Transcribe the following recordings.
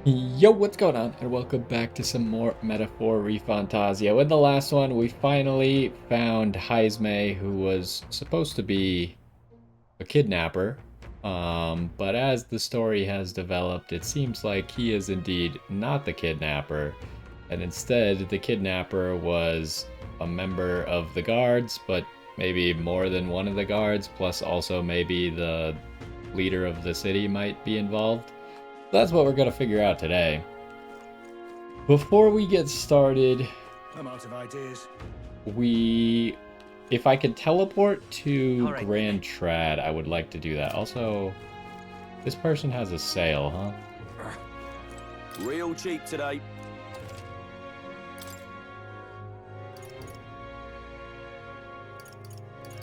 Yo, what's going on? And welcome back to some more Metaphor ReFantazio. In the last one, we finally found Heisme, who was supposed to be a kidnapper. But as the story has developed, it seems like he is indeed not the kidnapper. And instead, the kidnapper was a member of the guards, but maybe more than one of the guards, plus also maybe the leader of the city might be involved. That's what we're gonna figure out today. Before we get started, I'm out of ideas. if I could teleport to Alright, Grand Trad, I would like to do that. Also, this person has a sail, huh? Real cheap today.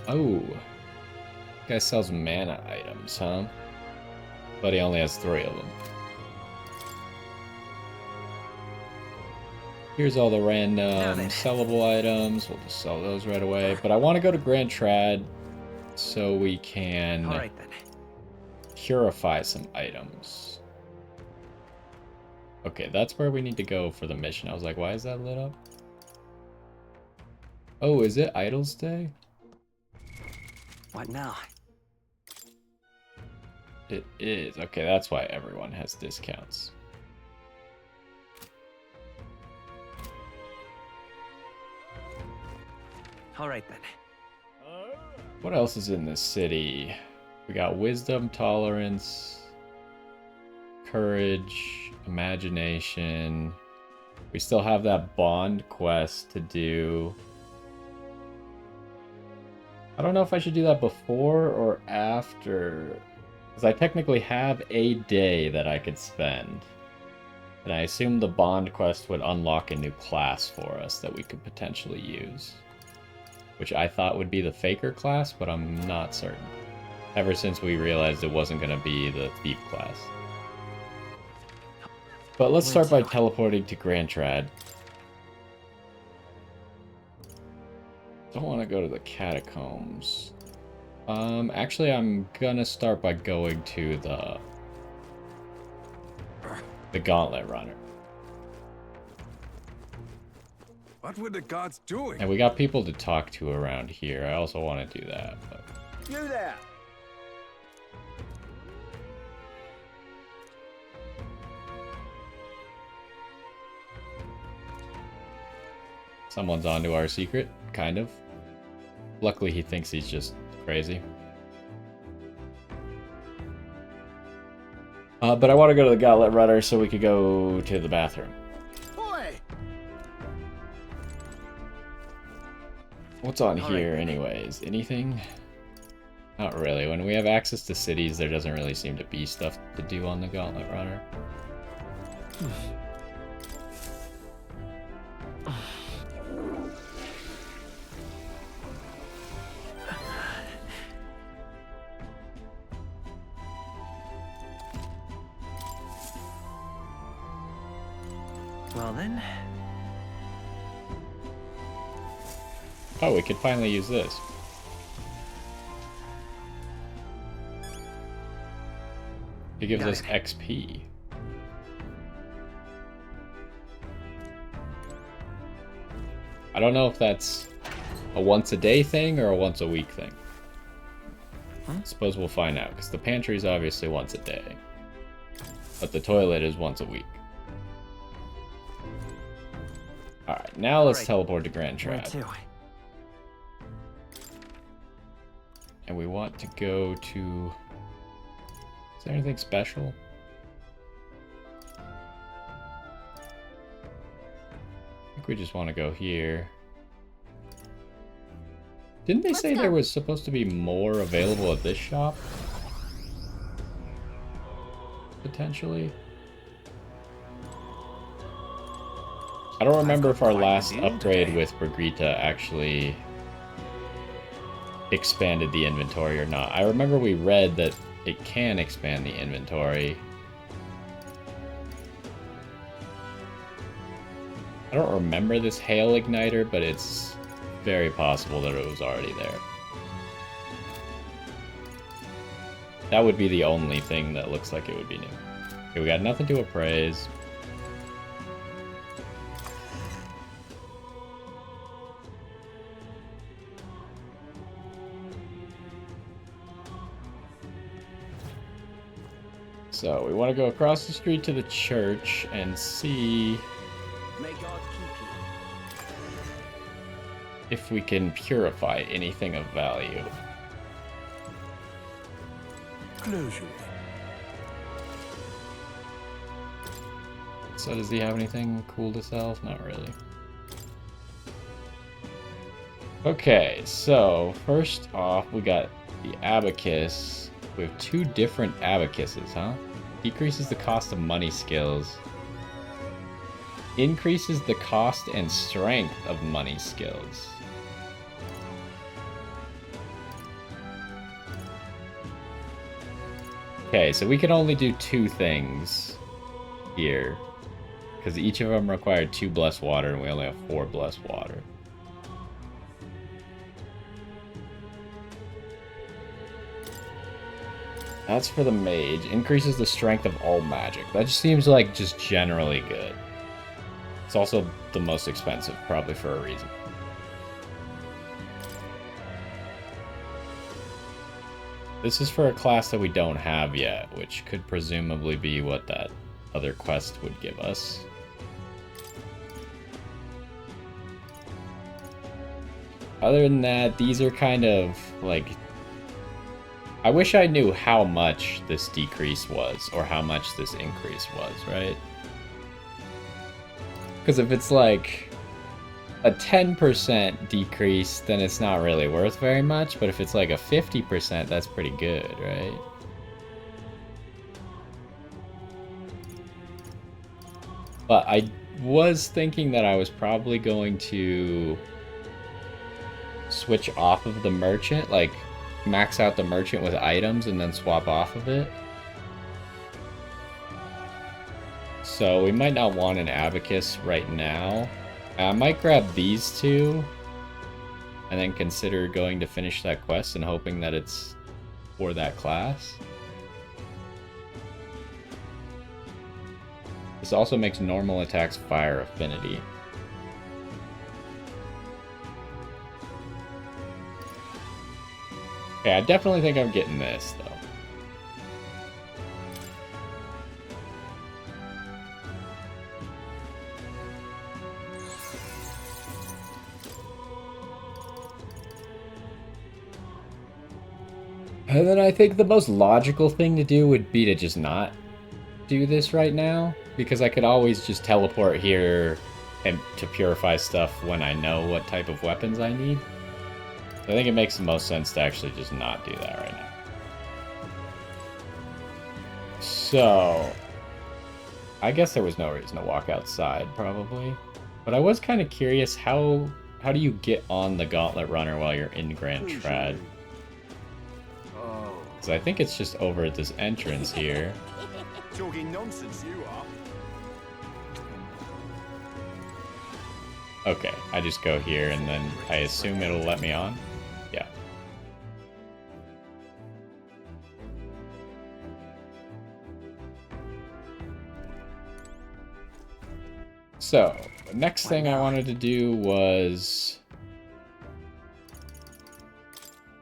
Oh, guy sells mana items, huh? But he only has 3 of them. Here's all the random sellable items. We'll just sell those right away. But I want to go to Grand Trad so we can purify some items. Okay, that's where we need to go for the mission. I was like, why is that lit up? Oh, is it Idle's Day? What now? It is. Okay, that's why everyone has discounts. Alright then. What else is in this city? We got wisdom, tolerance, courage, imagination. We still have that bond quest to do. I don't know if I should do that before or after, because I technically have a day that I could spend. And I assume the bond quest would unlock a new class for us that we could potentially use. Which I thought would be the Faker class, but I'm not certain. Ever since we realized it wasn't going to be the Thief class. But let's start by teleporting to Grand Trad. Don't want to go to the catacombs. Actually, I'm gonna start by going to the Gauntlet Runner. What were the gods doing? And we got people to talk to around here. I also want to do that. But... You there! Someone's onto our secret, kind of. Luckily, he thinks he's just crazy. But I want to go to the Gauntlet Runner so we could go to the bathroom. Boy! What's on here, anyways? Anything? Not really. When we have access to cities, there doesn't really seem to be stuff to do on the Gauntlet Runner. Well then. Oh, we could finally use this. It gives us XP. I don't know if that's a once-a-day thing or a once-a-week thing. Suppose we'll find out, because the pantry is obviously once a day. But the toilet is once a week. Alright, now let's teleport to Grand Trad. And we want to go to... Is there anything special? I think we just want to go here. Didn't they say there was supposed to be more available at this shop? Potentially? I don't remember if our last upgrade with Brigitte actually expanded the inventory or not. I remember we read that it can expand the inventory. I don't remember this hail igniter, but it's very possible that it was already there. That would be the only thing that looks like it would be new. Okay, we got nothing to appraise. So we want to go across the street to the church and see May God keep you. if we can purify anything of value. Closure. So does he have anything cool to sell? Not really. Okay, so first off, we got the abacus. We have two different abacuses, huh? Decreases the cost of money skills. Increases the cost and strength of money skills. Okay, so we can only do two things here. Because each of them required 2 blessed water, and we only have 4 blessed water. That's for the mage. Increases the strength of all magic. That just seems like just generally good. It's also the most expensive, probably for a reason. This is for a class that we don't have yet, which could presumably be what that other quest would give us. Other than that, these are kind of like... I wish I knew how much this decrease was, or how much this increase was, right? Because if it's like a 10% decrease, then it's not really worth very much, but if it's like a 50%, that's pretty good, right? But I was thinking that I was probably going to switch off of the merchant, like max out the merchant with items and then swap off of it. So we might not want an abacus right now. I might grab these two and then consider going to finish that quest and hoping that it's for that class. This also makes normal attacks fire affinity. Okay, I definitely think I'm getting this, though. And then I think the most logical thing to do would be to just not do this right now, because I could always just teleport here and to purify stuff when I know what type of weapons I need. I think it makes the most sense to actually just not do that right now. So, I guess there was no reason to walk outside, probably. But I was kind of curious, how do you get on the Gauntlet Runner while you're in Grand Trad? Because I think it's just over at this entrance here. Talking nonsense, you are. Okay, I just go here and then I assume it'll let me on? Yeah. So, the next thing I wanted to do was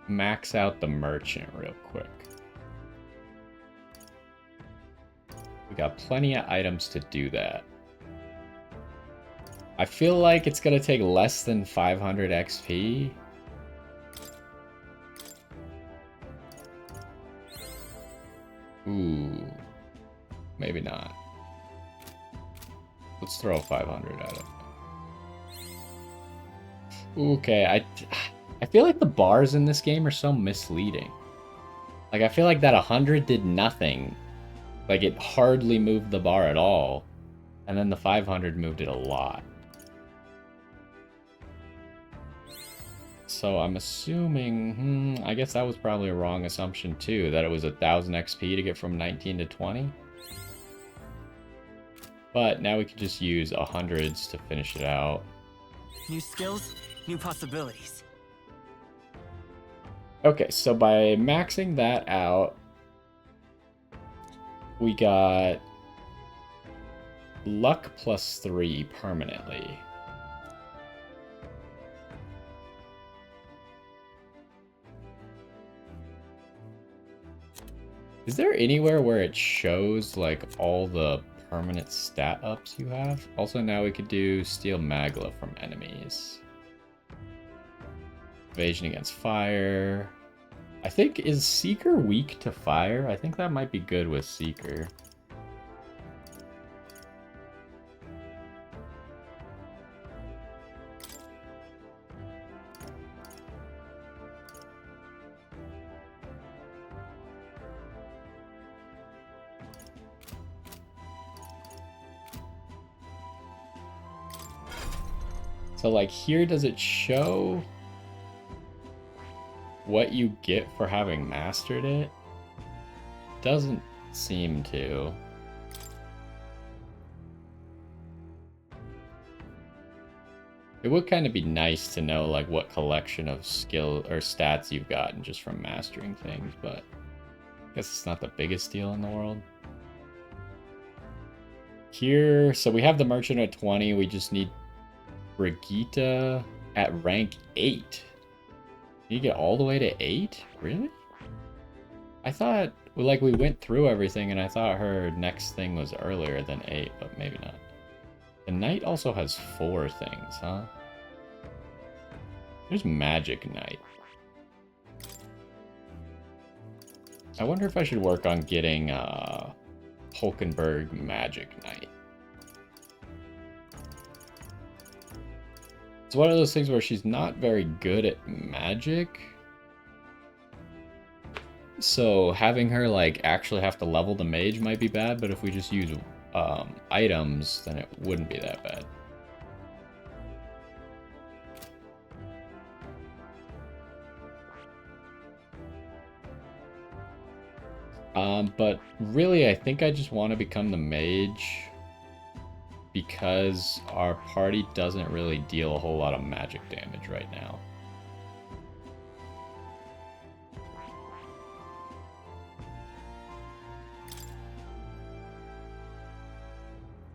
max out the merchant real quick. We got plenty of items to do that. I feel like it's gonna take less than 500 XP. Ooh, maybe not. Let's throw 500 at it. Okay, I feel like the bars in this game are so misleading. Like, I feel like that 100 did nothing. Like, it hardly moved the bar at all. And then the 500 moved it a lot. So I'm assuming, I guess that was probably a wrong assumption too, that it was 1000 XP to get from 19 to 20. But now we can just use 100s to finish it out. New skills, new possibilities. Okay, so by maxing that out, we got luck +3 permanently. Is there anywhere where it shows like all the permanent stat ups you have? Also, now we could do steal magla from enemies. Evasion against fire. I think, is Seeker weak to fire? I think that might be good with Seeker. So like here, does it show what you get for having mastered it? Doesn't seem to. It would kind of be nice to know like what collection of skill or stats you've gotten just from mastering things, but I guess it's not the biggest deal in the world. Here, so we have the merchant at 20, we just need Brigitte at rank 8. You get all the way to 8? Really? I thought, like, we went through everything and I thought her next thing was earlier than 8, but maybe not. The knight also has 4 things, huh? There's magic knight. I wonder if I should work on getting Hulkenberg magic knight. It's one of those things where she's not very good at magic. So having her like actually have to level the mage might be bad, but if we just use items, then it wouldn't be that bad. But really, I think I just want to become the mage because our party doesn't really deal a whole lot of magic damage right now.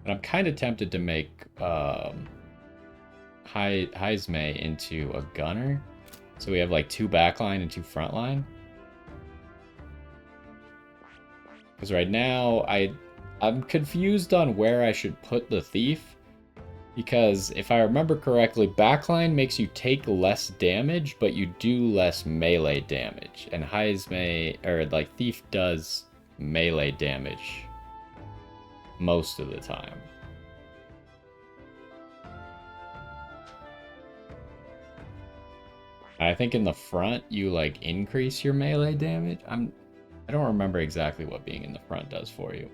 And I'm kind of tempted to make Heismay into a gunner. So we have like 2 backline and 2 frontline. Because right now, I'm confused on where I should put the thief. Because if I remember correctly, backline makes you take less damage, but you do less melee damage. And Heismay, or like thief does melee damage most of the time. I think in the front you like increase your melee damage. I don't remember exactly what being in the front does for you.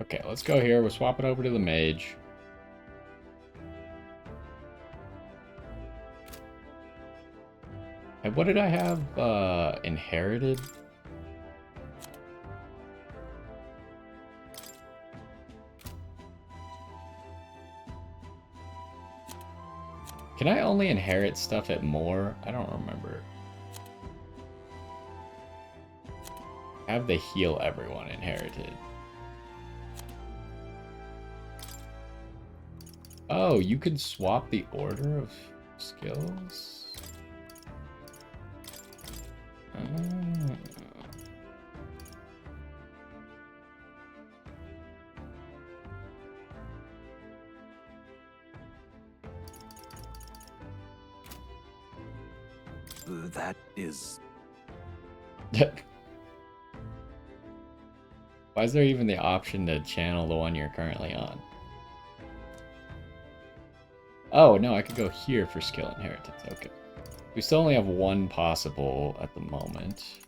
Okay, let's go here. We'll swap it over to the mage. And what did I have inherited? Can I only inherit stuff at more? I don't remember. Have the heal everyone inherited? Oh, you can swap the order of skills? That is... Why is there even the option to channel the one you're currently on? Oh, no, I could go here for skill inheritance. Okay. We still only have 1 possible at the moment.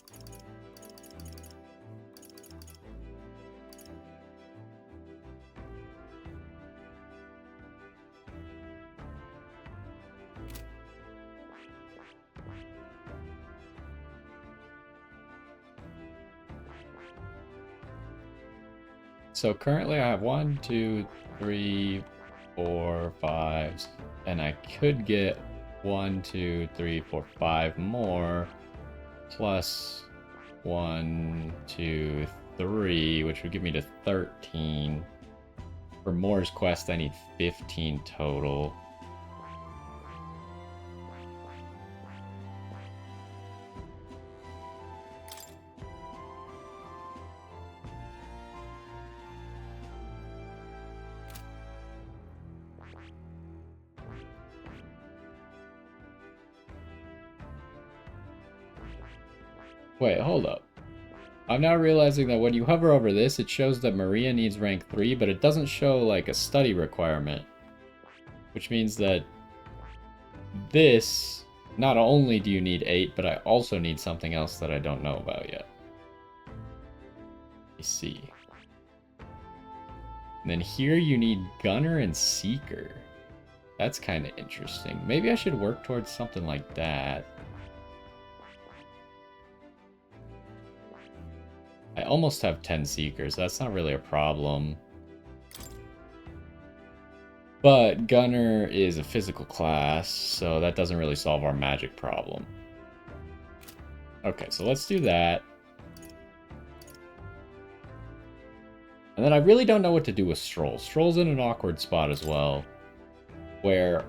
So currently I have 1, 2, 3, 4, 5, and I could get 1, 2, 3, 4, 5 more, plus 1, 2, 3, which would give me to 13. For Moore's Quest, I need 15 total. Wait, hold up. I'm now realizing that when you hover over this, it shows that Maria needs rank 3, but it doesn't show like a study requirement. Which means that this, not only do you need 8, but I also need something else that I don't know about yet. Let me see. And then here you need Gunner and Seeker. That's kind of interesting. Maybe I should work towards something like that. I almost have 10 Seekers. That's not really a problem. But Gunner is a physical class, so that doesn't really solve our magic problem. Okay, so let's do that. And then I really don't know what to do with Stroll. Stroll's in an awkward spot as well, where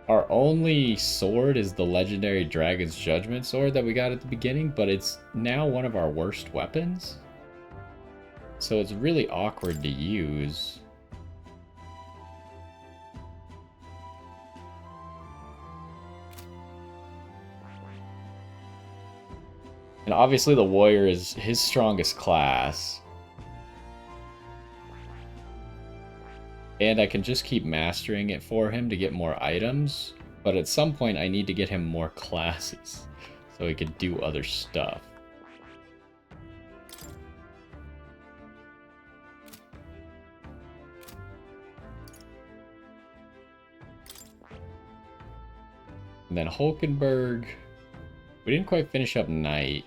our only sword is the legendary Dragon's Judgment sword that we got at the beginning, but it's now one of our worst weapons. So it's really awkward to use. And obviously the warrior is his strongest class. And I can just keep mastering it for him to get more items. But at some point I need to get him more classes so he can do other stuff. And then Hulkenberg, we didn't quite finish up Knight.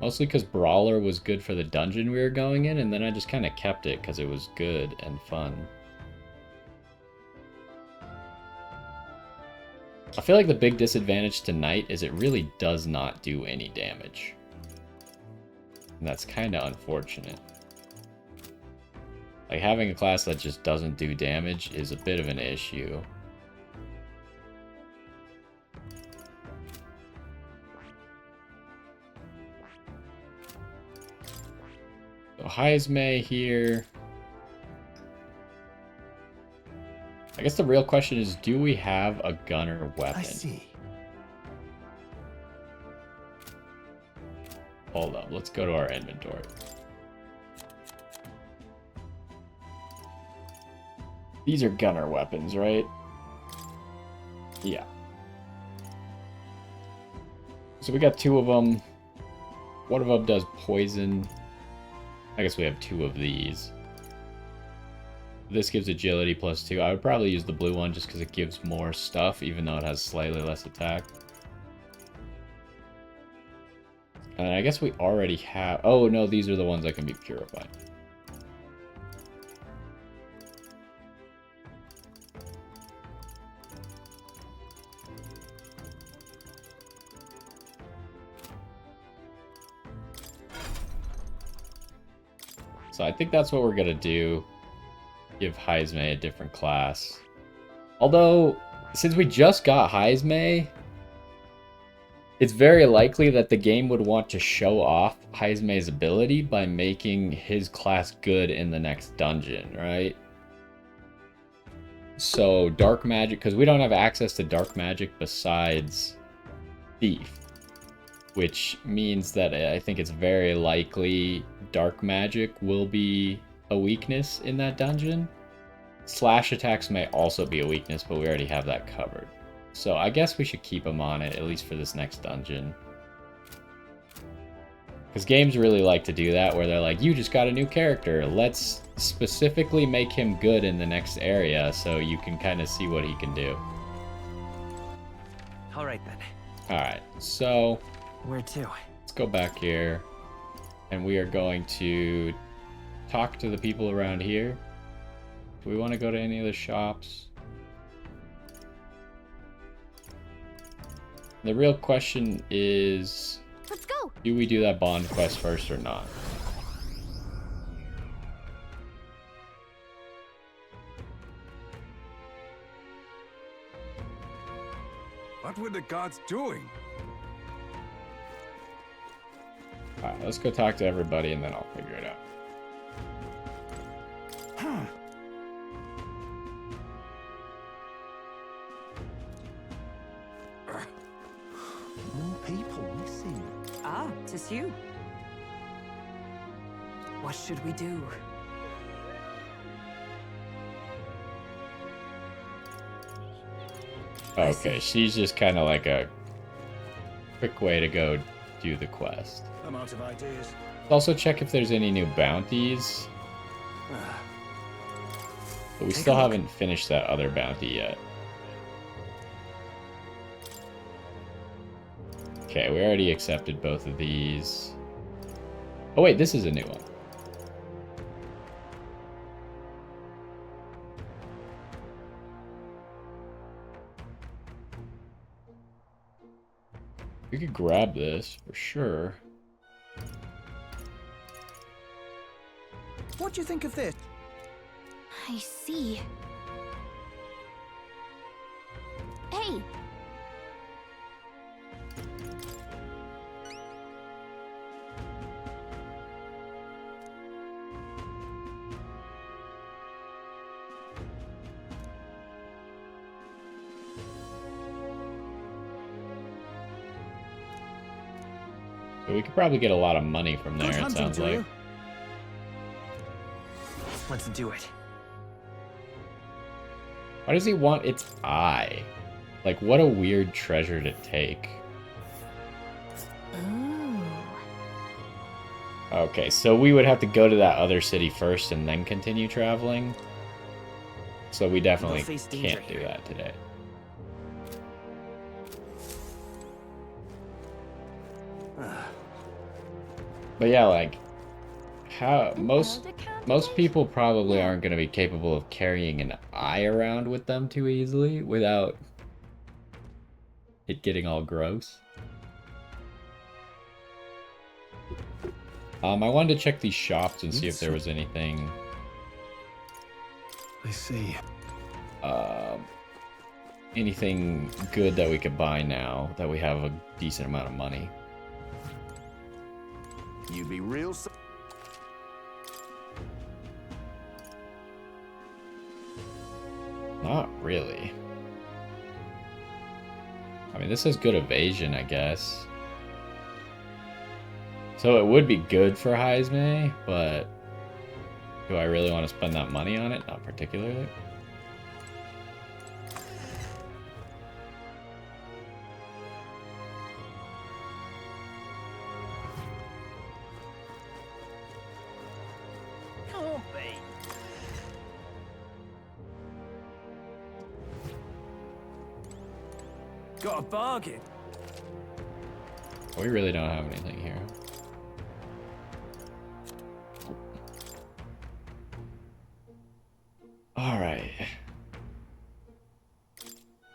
Mostly because Brawler was good for the dungeon we were going in, and then I just kind of kept it because it was good and fun. I feel like the big disadvantage to Knight is it really does not do any damage. And that's kind of unfortunate. Like, having a class that just doesn't do damage is a bit of an issue. So Heismay here. I guess the real question is, do we have a gunner weapon? I see. Hold up, let's go to our inventory. These are gunner weapons, right? Yeah. So we got 2 of them. One of them does poison. I guess we have 2 of these. This gives agility +2. I would probably use the blue one just because it gives more stuff, even though it has slightly less attack. And I guess we already have... Oh, no, these are the ones that can be purified. So I think that's what we're going to do. Give Heismay a different class. Although, since we just got Heismay, it's very likely that the game would want to show off Heismay's ability by making his class good in the next dungeon, right? So dark magic, because we don't have access to dark magic besides Thief, which means that I think it's very likely dark magic will be a weakness in that dungeon. Slash attacks may also be a weakness, but we already have that covered. So I guess we should keep him on it, at least for this next dungeon. Because games really like to do that, where they're like, you just got a new character, let's specifically make him good in the next area so you can kind of see what he can do. Alright then. Alright, so Where to? let's go back here. And we are going to talk to the people around here. Do we want to go to any of the shops? The real question is, Let's go. do we do that bond quest first or not? What were the gods doing? Alright, let's go talk to everybody and then I'll figure it out. More people missing. Ah, 'tis you. What should we do? Okay, she's just kind of like a quick way to go do the quest. I'm out of ideas. Also check if there's any new bounties. But we Take a still look. haven't finished that other bounty yet. Okay, we already accepted both of these. Oh wait, this is a new one. We could grab this for sure. What do you think of this? I see. Hey! So we could probably get a lot of money from there, Good it hunting, sounds like. Julia. Let's do it. Why does he want its eye? Like, what a weird treasure to take. Ooh. Okay, so we would have to go to that other city first and then continue traveling. So we definitely We'll face danger can't do here. that today. But yeah, like, how most people probably aren't going to be capable of carrying an eye around with them too easily without it getting all gross. I wanted to check these shops and see if there was anything I see. anything good that we could buy now that we have a decent amount of money. You be real. Not really. I mean, this is good evasion, I guess. So it would be good for Heisme, but do I really want to spend that money on it? Not particularly. Can't be. Got a bargain. We really don't have anything here. Alright.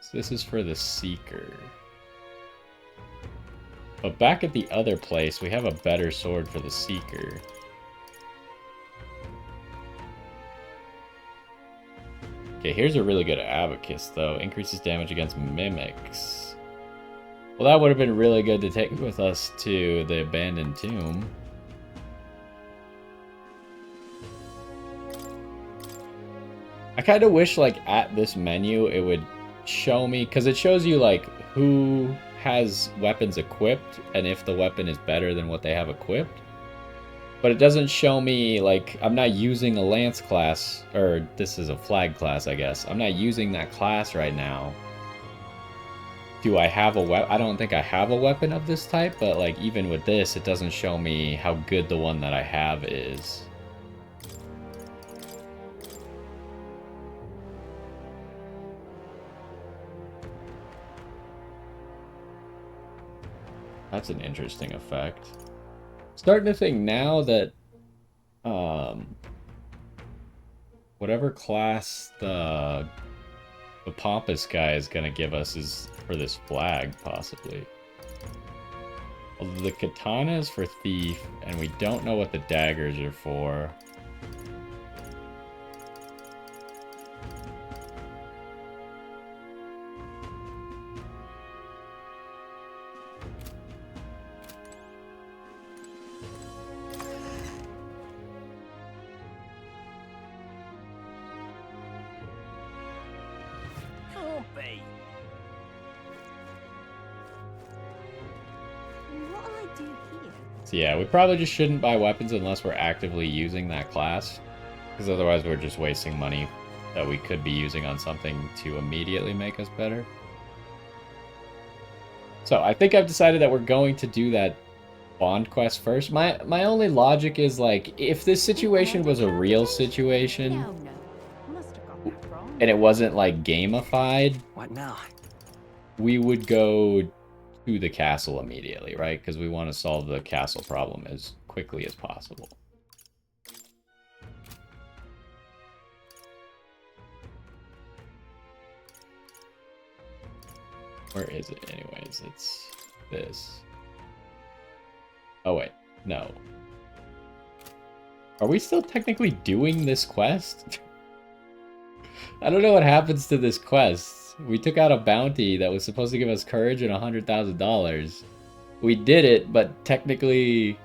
So this is for the Seeker. But back at the other place, we have a better sword for the Seeker. Okay, here's a really good Abacus, though. Increases damage against mimics. Well, that would have been really good to take with us to the abandoned tomb. I kind of wish, like, at this menu, it would show me, because it shows you, like, who has weapons equipped, and if the weapon is better than what they have equipped. But it doesn't show me, like, I'm not using a lance class, or this is a flag class, I guess. I'm not using that class right now. Do I have a weapon? I don't think I have a weapon of this type, but, like, even with this, it doesn't show me how good the one that I have is. That's an interesting effect. Starting to think now that, what whatever class the pompous guy is gonna give us is for this flag, possibly. Although the katana is for thief, and we don't know what the daggers are for. Can't be. What'll I do here? So yeah, we probably just shouldn't buy weapons unless we're actively using that class. Because otherwise we're just wasting money that we could be using on something to immediately make us better. So I think I've decided that we're going to do that bond quest first. My only logic is, like, if this situation was a real situation No, no. Must have got that wrong. and it wasn't like gamified, What now? we would go to the castle immediately, right? Because we want to solve the castle problem as quickly as possible. Where is it anyways? It's this. Oh wait, no. Are we still technically doing this quest? I don't know what happens to this quest. We took out a bounty that was supposed to give us courage and $100,000. We did it, but technically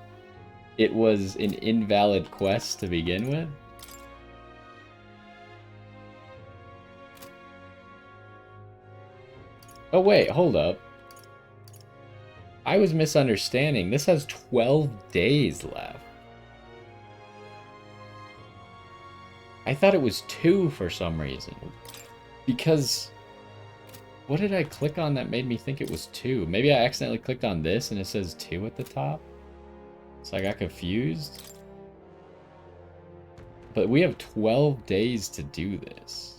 it was an invalid quest to begin with. Oh wait, hold up. I was misunderstanding. This has 12 days left. I thought it was 2 for some reason. Because... what did I click on that made me think it was 2? Maybe I accidentally clicked on this and it says 2 at the top? So I got confused. But we have 12 days to do this.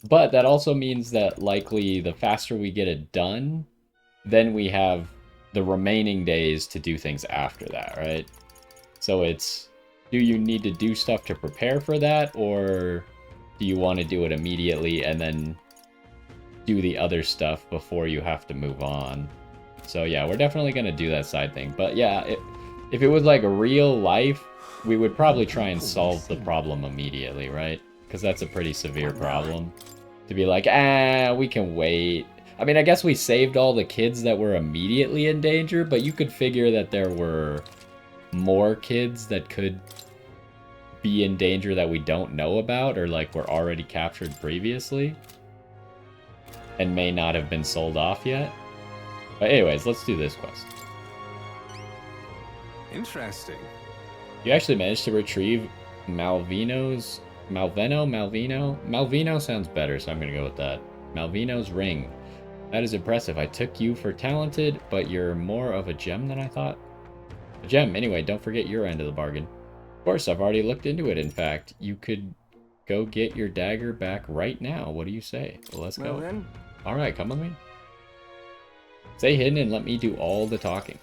But that also means that likely the faster we get it done, then we have the remaining days to do things after that, right? So it's, do you need to do stuff to prepare for that, or do you want to do it immediately and then do the other stuff before you have to move on? So yeah, we're definitely going to do that side thing. But yeah, if it was like real life, we would probably try and solve the problem immediately, right? Because that's a pretty severe problem. To be like, we can wait. I mean, I guess we saved all the kids that were immediately in danger, but you could figure that there were more kids that could be in danger that we don't know about, or like were already captured previously and may not have been sold off yet. But anyways, let's do this quest. Interesting. You actually managed to retrieve Malvino sounds better, so I'm gonna go with that. Malvino's ring. That is impressive. I took you for talented, but you're more of a gem than I thought. A gem, anyway, don't forget your end of the bargain. Of course, I've already looked into it, in fact. You could go get your dagger back right now. What do you say? Well, let's go. Then. Alright, come with me. Stay hidden and let me do all the talking.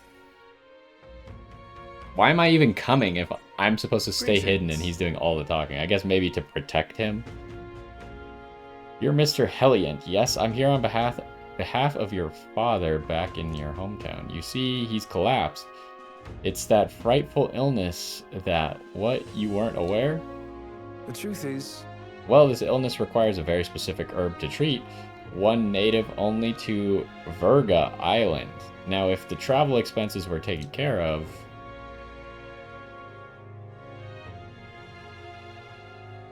Why am I even coming if I'm supposed to stay hidden and he's doing all the talking? I guess maybe to protect him. You're Mr. Helliant. Yes, I'm here on behalf of your father back in your hometown. You see, he's collapsed. It's that frightful illness that... What? You weren't aware? The truth is... Well, this illness requires a very specific herb to treat. One native only to Virga Island. Now, if the travel expenses were taken care of...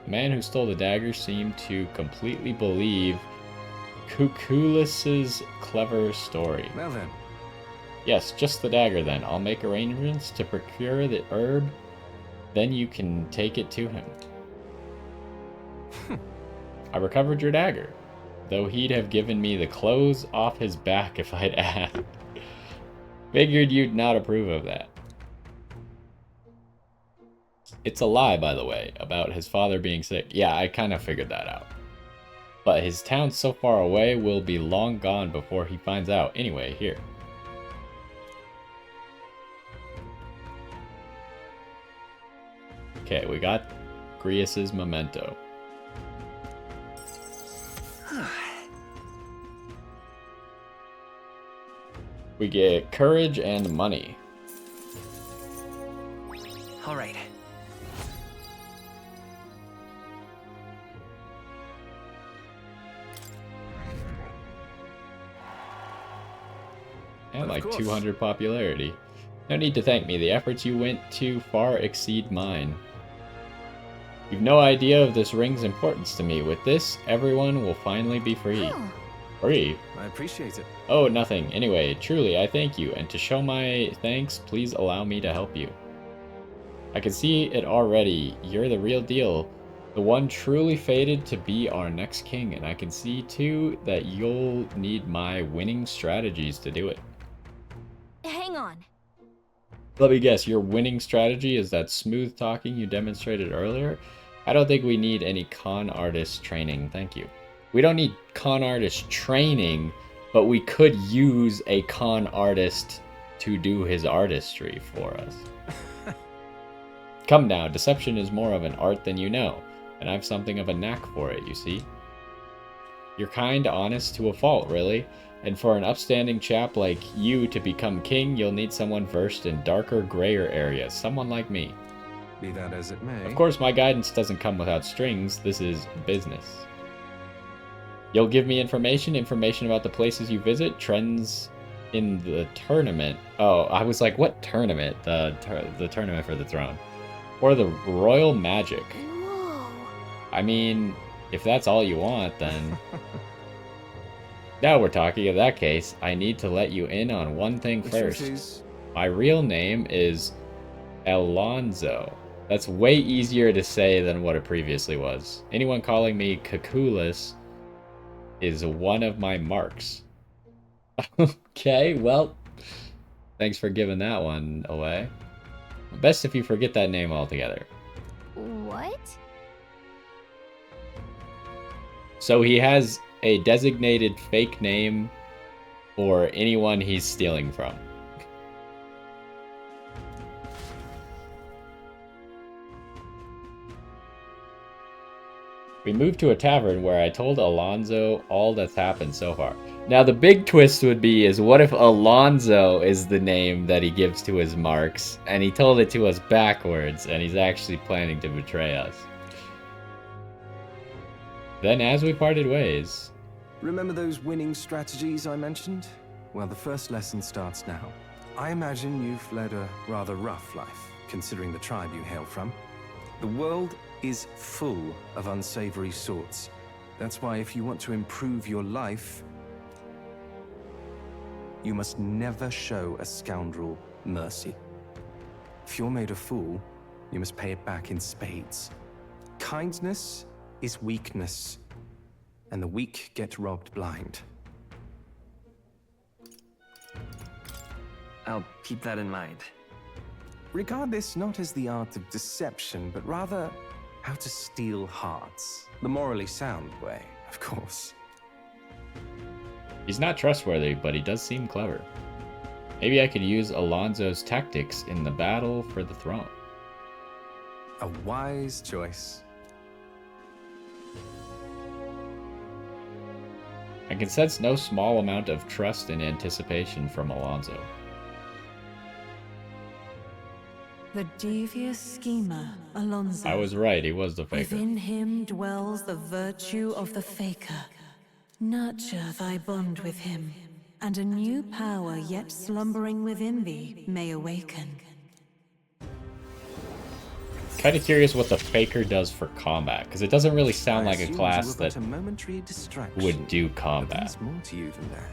The man who stole the dagger seemed to completely believe Kukulus's clever story. Well then. Yes, just the dagger then. I'll make arrangements to procure the herb, then you can take it to him. I recovered your dagger, though he'd have given me the clothes off his back if I'd asked. Figured you'd not approve of that. It's a lie, by the way, about his father being sick. Yeah, I kind of figured that out. But his town's so far away, will be long gone before he finds out. Anyway, here. Okay, we got Grius's memento. We get courage and money. All right. And like course. 200 popularity. No need to thank me. The efforts you went to far exceed mine. You've no idea of this ring's importance to me. With this, everyone will finally be free. Free? I appreciate it. Oh, nothing. Anyway, truly, I thank you. And to show my thanks, please allow me to help you. I can see it already. You're the real deal. The one truly fated to be our next king. And I can see, too, that you'll need my winning strategies to do it. Hang on. Let me guess, your winning strategy is that smooth talking you demonstrated earlier? I don't think we need any con artist training, thank you. We don't need con artist training, but we could use a con artist to do his artistry for us. Come now, deception is more of an art than you know, and I've something of a knack for it, you see. You're kind, honest to a fault, really. And for an upstanding chap like you to become king, you'll need someone versed in darker, grayer areas. Someone like me. Be that as it may. Of course, my guidance doesn't come without strings. This is business. You'll give me information about the places you visit, trends in the tournament. Oh, I was like, what tournament? The tournament for the throne. Or the royal magic. Whoa. I mean, if that's all you want, then... Now we're talking. In that case, I need to let you in on one thing first. My real name is Alonzo. That's way easier to say than what it previously was. Anyone calling me Kakulis is one of my marks. Okay, well, thanks for giving that one away. Best if you forget that name altogether. What? So he has a designated fake name for anyone he's stealing from. We moved to a tavern where I told Alonzo all that's happened so far. Now the big twist would be is what if Alonzo is the name that he gives to his marks and he told it to us backwards and he's actually planning to betray us. Then as we parted ways... Remember those winning strategies I mentioned? Well, the first lesson starts now. I imagine you've led a rather rough life, considering the tribe you hail from. The world is full of unsavory sorts. That's why if you want to improve your life, you must never show a scoundrel mercy. If you're made a fool, you must pay it back in spades. Kindness is weakness, and the weak get robbed blind. I'll keep that in mind. Regard this not as the art of deception, but rather how to steal hearts. The morally sound way, of course. He's not trustworthy, but he does seem clever. Maybe I could use Alonzo's tactics in the battle for the throne. A wise choice. I can sense no small amount of trust and anticipation from Alonzo. The devious schemer, Alonzo. I was right, he was the faker. Within him dwells the virtue of the faker. Nurture thy bond with him, and a new power yet slumbering within thee may awaken. Kind of curious what the faker does for combat, because it doesn't really sound like a class that would do combat. There's more to you than that.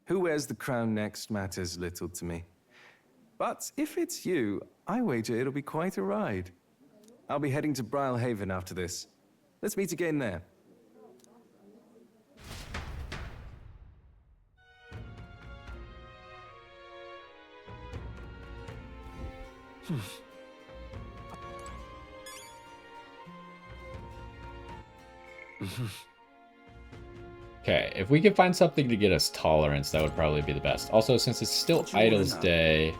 Who wears the crown next matters little to me. But if it's you, I wager it'll be quite a ride. I'll be heading to Brilehaven after this. Let's meet again there. Okay, if we could find something to get us tolerance, that would probably be the best. Also, since it's still What do you wanna Idle's know? Day,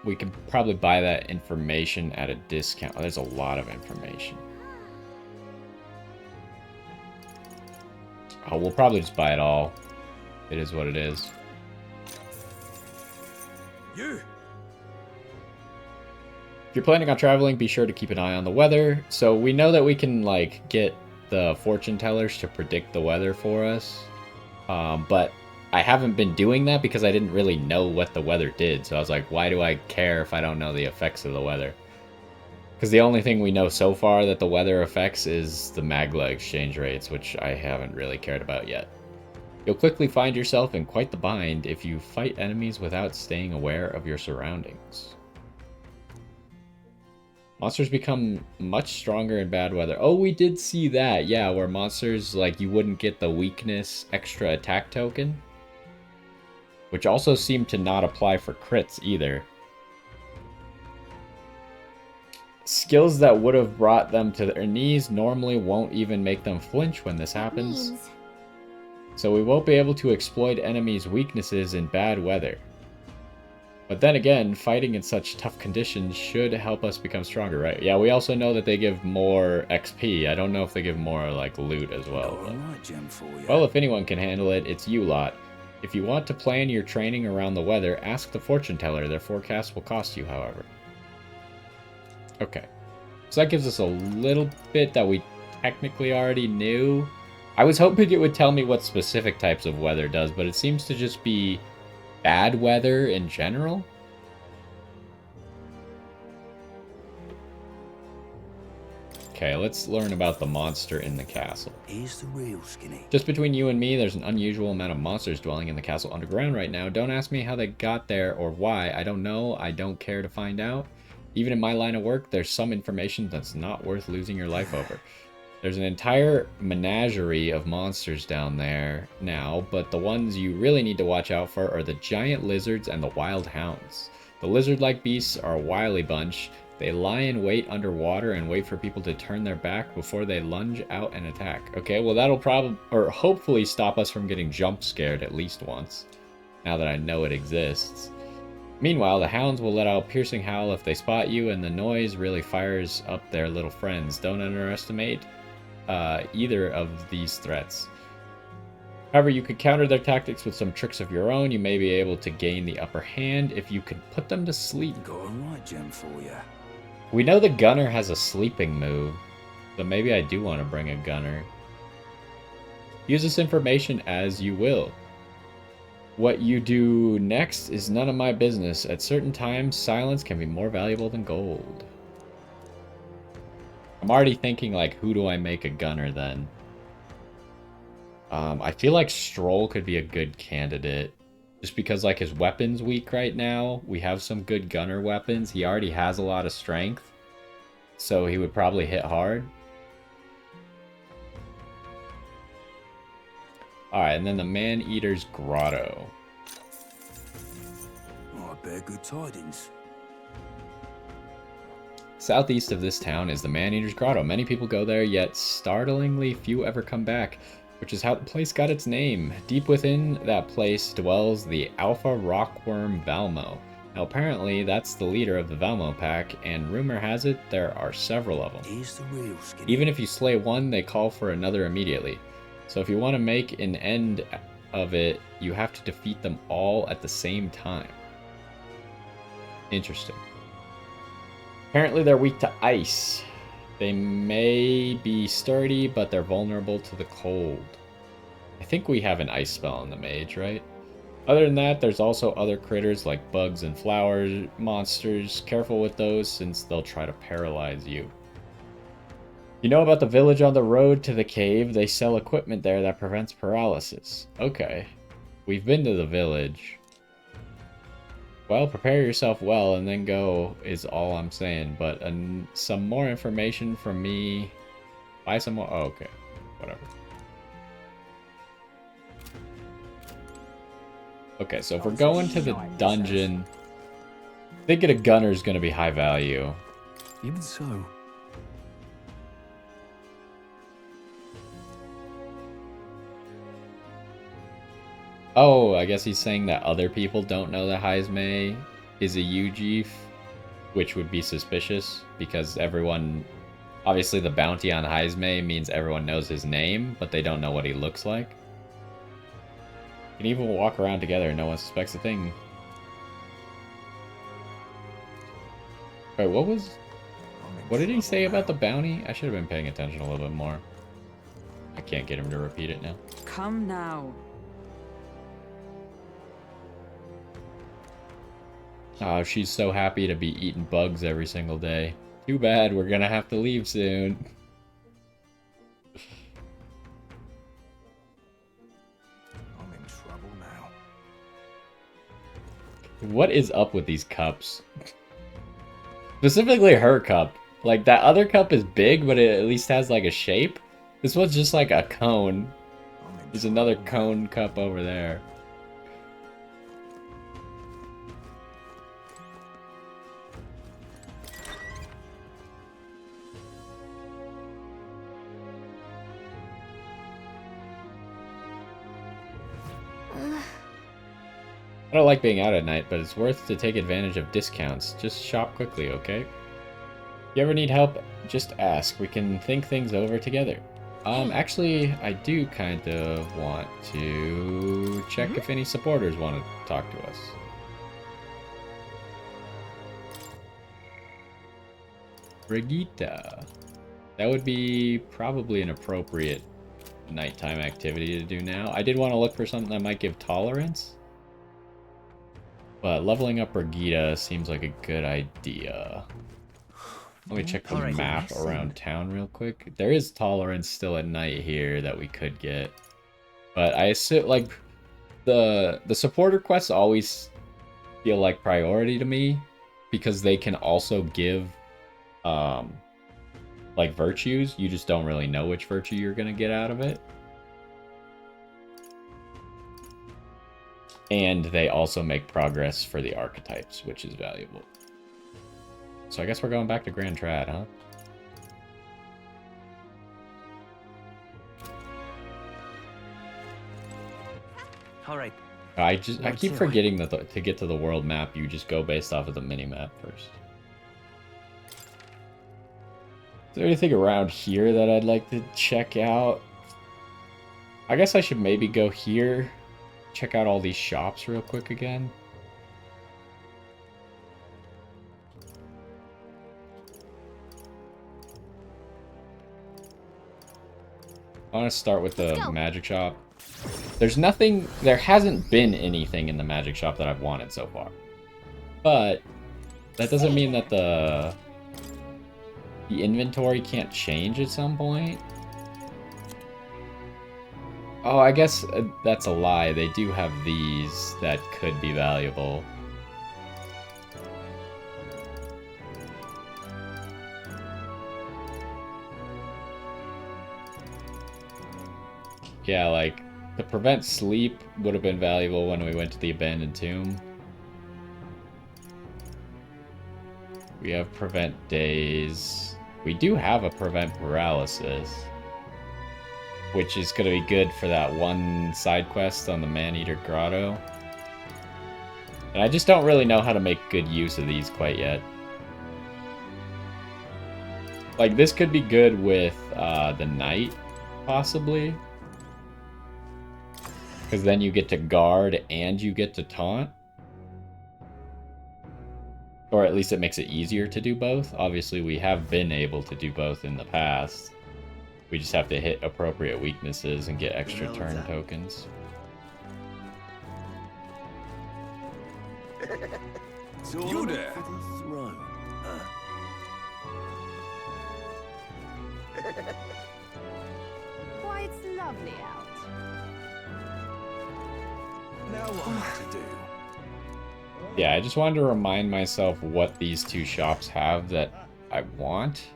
we can probably buy that information at a discount. Oh, there's a lot of information. Oh, we'll probably just buy it all. It is what it is. You! If you're planning on traveling, be sure to keep an eye on the weather. So we know that we can, like, get the fortune tellers to predict the weather for us. But I haven't been doing that because I didn't really know what the weather did. So I was like, why do I care if I don't know the effects of the weather? Because the only thing we know so far that the weather affects is the Magla exchange rates, which I haven't really cared about yet. You'll quickly find yourself in quite the bind if you fight enemies without staying aware of your surroundings. Monsters become much stronger in bad weather. Oh, we did see that. Yeah, where monsters, like, you wouldn't get the weakness extra attack token. Which also seemed to not apply for crits either. Skills that would have brought them to their knees normally won't even make them flinch when this happens. So we won't be able to exploit enemies' weaknesses in bad weather. But then again, fighting in such tough conditions should help us become stronger, right? Yeah, we also know that they give more XP. I don't know if they give more, like, loot as well. But... Alright, Gem, for you. well, if anyone can handle it, it's you lot. If you want to plan your training around the weather, ask the fortune teller. Their forecast will cost you, however. Okay. So that gives us a little bit that we technically already knew. I was hoping it would tell me what specific types of weather does, but it seems to just be bad weather in general. Okay, let's learn about the monster in the castle. Here's the real skinny. Just between you and me, there's an unusual amount of monsters dwelling in the castle underground right now. Don't ask me how they got there or why. I don't know. I don't care to find out. Even in my line of work, there's some information that's not worth losing your life over. There's an entire menagerie of monsters down there now, but the ones you really need to watch out for are the giant lizards and the wild hounds. The lizard-like beasts are a wily bunch. They lie in wait underwater and wait for people to turn their back before they lunge out and attack. Okay, well that'll probably, or hopefully stop us from getting jump scared at least once, now that I know it exists. Meanwhile, the hounds will let out a piercing howl if they spot you, and the noise really fires up their little friends. Don't underestimate either of these threats. However, you could counter their tactics with some tricks of your own. You may be able to gain the upper hand if you could put them to sleep. Got a right gem for you. We know the gunner has a sleeping move, so maybe I do want to bring a gunner. Use this information as you will. What you do next is none of my business. At certain times, silence can be more valuable than gold. I'm already thinking, like, who do I make a gunner then? I feel like Stroll could be a good candidate. Just because, like, his weapon's weak right now. We have some good gunner weapons. He already has a lot of strength. So he would probably hit hard. Alright, and then the Man-Eater's Grotto. Oh, I bear good tidings. Southeast of this town is the Man-Eater's Grotto. Many people go there, yet startlingly few ever come back, which is how the place got its name. Deep within that place dwells the Alpha Rockworm Valmo. Now apparently that's the leader of the Valmo pack, and rumor has it there are several of them. Here's the real skinny. Even if you slay one, they call for another immediately. So if you want to make an end of it, you have to defeat them all at the same time. Interesting. Apparently they're weak to ice. They may be sturdy, but they're vulnerable to the cold. I think we have an ice spell on the mage, right? Other than that, there's also other critters like bugs and flower monsters. Careful with those, since they'll try to paralyze you. You know about the village on the road to the cave? They sell equipment there that prevents paralysis. Okay. We've been to the village. Well, prepare yourself well and then go is all I'm saying. But some more information from me. Buy some more. Oh, okay. Whatever. Okay, so if we're going to the dungeon, thinking a gunner is going to be high value. Even so. Oh, I guess he's saying that other people don't know that Heismay is a Ujief, which would be suspicious because everyone... Obviously, the bounty on Heismay means everyone knows his name, but they don't know what he looks like. You can even walk around together and no one suspects a thing. Wait, what did he say about the bounty? I should have been paying attention a little bit more. I can't get him to repeat it now. Come now. Oh, she's so happy to be eating bugs every single day. Too bad, we're gonna have to leave soon. I'm in trouble now. What is up with these cups? Specifically her cup. Like, that other cup is big, but it at least has, like, a shape. This one's just like a cone. There's another cone cup over there. I don't like being out at night, but it's worth to take advantage of discounts. Just shop quickly, okay? If you ever need help, just ask. We can think things over together. Actually, I do kind of want to check if any supporters want to talk to us. Brigitte. That would be probably an appropriate nighttime activity to do now. I did want to look for something that might give tolerance. But leveling up Brigitte seems like a good idea. Let me check the map around town real quick. There is tolerance still at night here that we could get. But I assume, like, the supporter quests always feel like priority to me because they can also give, like, virtues. You just don't really know which virtue you're going to get out of it. And they also make progress for the archetypes, which is valuable. So I guess we're going back to Grand Trad, huh? All right. I keep forgetting that to get to the world map, you just go based off of the mini map first. Is there anything around here that I'd like to check out? I guess I should maybe go here, check out all these shops real quick again. I want to start with the magic shop. There hasn't been anything in the magic shop that I've wanted so far. But that doesn't mean that the inventory can't change at some point. Oh, I guess that's a lie. They do have these that could be valuable. Yeah, like, to prevent sleep would have been valuable when we went to the abandoned tomb. We have prevent daze. We do have a prevent paralysis, which is going to be good for that one side quest on the Man-Eater Grotto. And I just don't really know how to make good use of these quite yet. Like, this could be good with the knight, possibly. Because then you get to guard and you get to taunt. Or at least it makes it easier to do both. Obviously, we have been able to do both in the past. We just have to hit appropriate weaknesses and get extra turn tokens. You there? Why, it's lovely out. Now what am I to do? Yeah, I just wanted to remind myself what these two shops have that I want.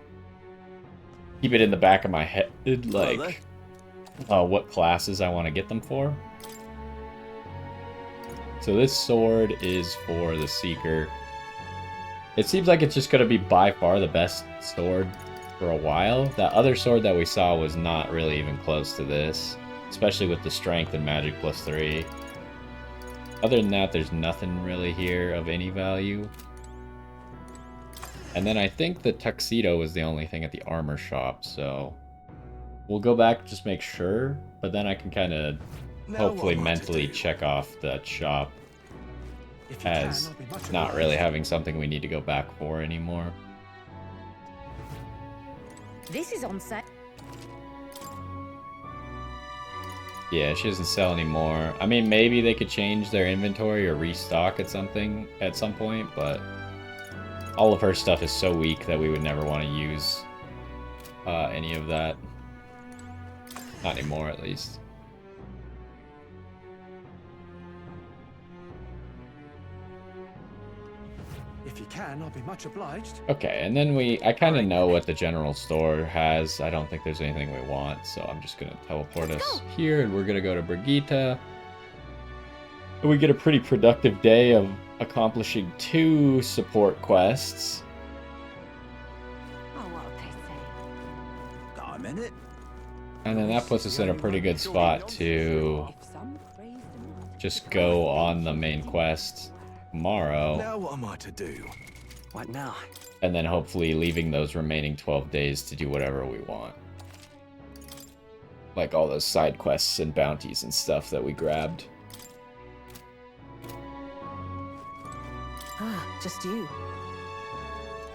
Keep it in the back of my head, like, what classes I want to get them for. So this sword is for the Seeker. It seems like it's just going to be by far the best sword for a while. That other sword that we saw was not really even close to this, especially with the strength and magic +3. Other than that, there's nothing really here of any value. And then I think the tuxedo was the only thing at the armor shop, so we'll go back, just make sure, but then I can kind of hopefully mentally check off that shop as not really having something we need to go back for anymore. This is on sale. Yeah, she doesn't sell anymore. I mean, maybe they could change their inventory or restock at some point, but all of her stuff is so weak that we would never want to use any of that. Not anymore, at least. If you can, I'll be much obliged. Okay, and then I kind of know what the general store has. I don't think there's anything we want, so I'm just going to teleport us here, and we're going to go to Brigitte. And we get a pretty productive day of accomplishing 2 support quests. Oh, what they say. Got a minute? And then that puts us in a pretty good spot to If some crazed enough. just go on the main quest tomorrow. Now what am I to do? What now? And then hopefully leaving those remaining 12 days to do whatever we want. Like all those side quests and bounties and stuff that we grabbed. Ah, just you.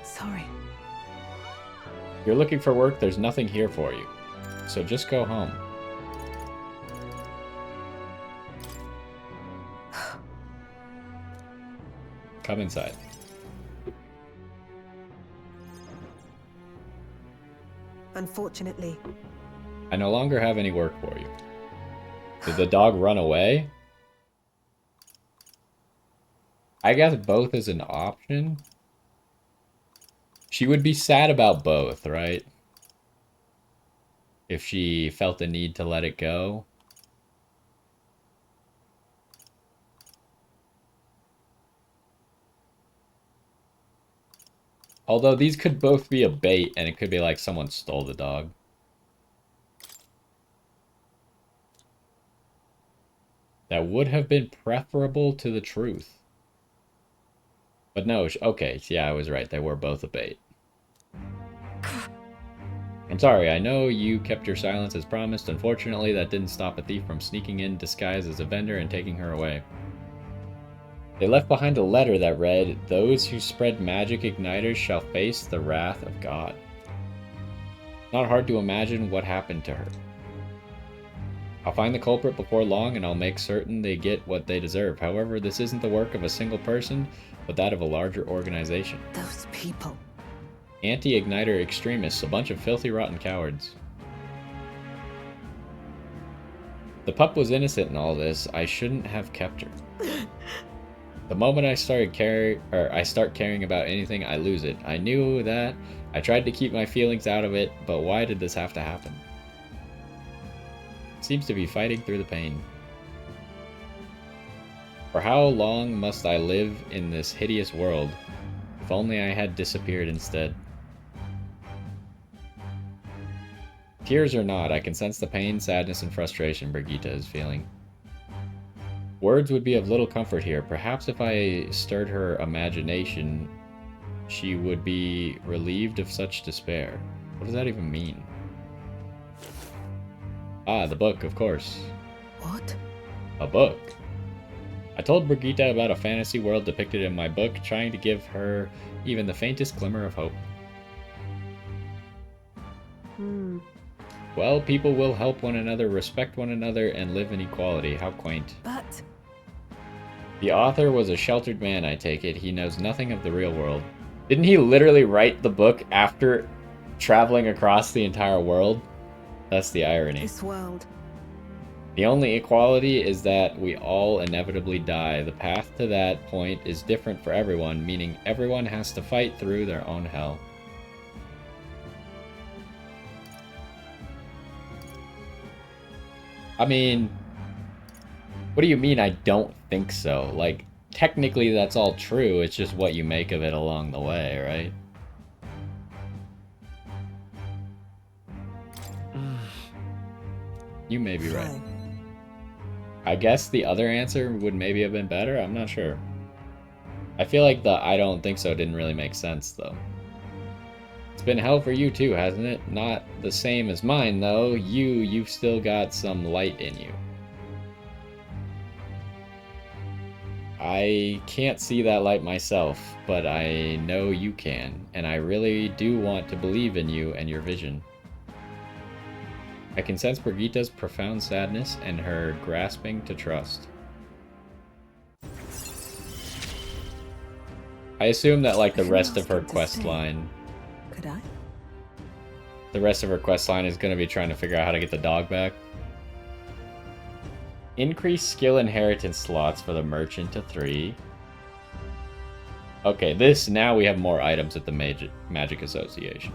Sorry. If you're looking for work, there's nothing here for you. So just go home. Come inside. Unfortunately, I no longer have any work for you. Did the dog run away? I guess both is an option. She would be sad about both, right? If she felt the need to let it go. Although these could both be a bait, and it could be like someone stole the dog. That would have been preferable to the truth. But no, okay, yeah, I was right. They were both a bait. I'm sorry, I know you kept your silence as promised. Unfortunately, that didn't stop a thief from sneaking in disguised as a vendor and taking her away. They left behind a letter that read, "Those who spread magic igniters shall face the wrath of God." Not hard to imagine what happened to her. I'll find the culprit before long, and I'll make certain they get what they deserve. However, this isn't the work of a single person, but that of a larger organization. those people. Anti-igniter extremists, a bunch of filthy, rotten cowards. The pup was innocent in all this. I shouldn't have kept her. The moment I start caring about anything, I lose it. I knew that. I tried to keep my feelings out of it, but why did this have to happen? Seems to be fighting through the pain. For how long must I live in this hideous world? If only I had disappeared instead. Tears or not, I can sense the pain, sadness, and frustration Brigitte is feeling. Words would be of little comfort here. Perhaps if I stirred her imagination, she would be relieved of such despair. What does that even mean? Ah, the book, of course. What? A book. I told Brigitte about a fantasy world depicted in my book, trying to give her even the faintest glimmer of hope. Well, people will help one another, respect one another, and live in equality. How quaint. But The author was a sheltered man, I take it. He knows nothing of the real world. Didn't he literally write the book after traveling across the entire world? That's the irony. this world. The only equality is that we all inevitably die. The path to that point is different for everyone, meaning everyone has to fight through their own hell. I mean, what do you mean I don't think so? Like, technically that's all true, it's just what you make of it along the way, right? You may be right. Fine. I guess the other answer would maybe have been better. I'm not sure. I feel like the I don't think so didn't really make sense, though. It's been hell for you too, hasn't it? Not the same as mine, though. You've still got some light in you. I can't see that light myself, but I know you can, and I really do want to believe in you and your vision. I can sense Brigitta's profound sadness and her grasping to trust. I assume that, like, the rest of her quest line... Could I? The rest of her quest line is going to be trying to figure out how to get the dog back. Increase skill inheritance slots for the merchant to 3. Okay, now we have more items at the Magic Association.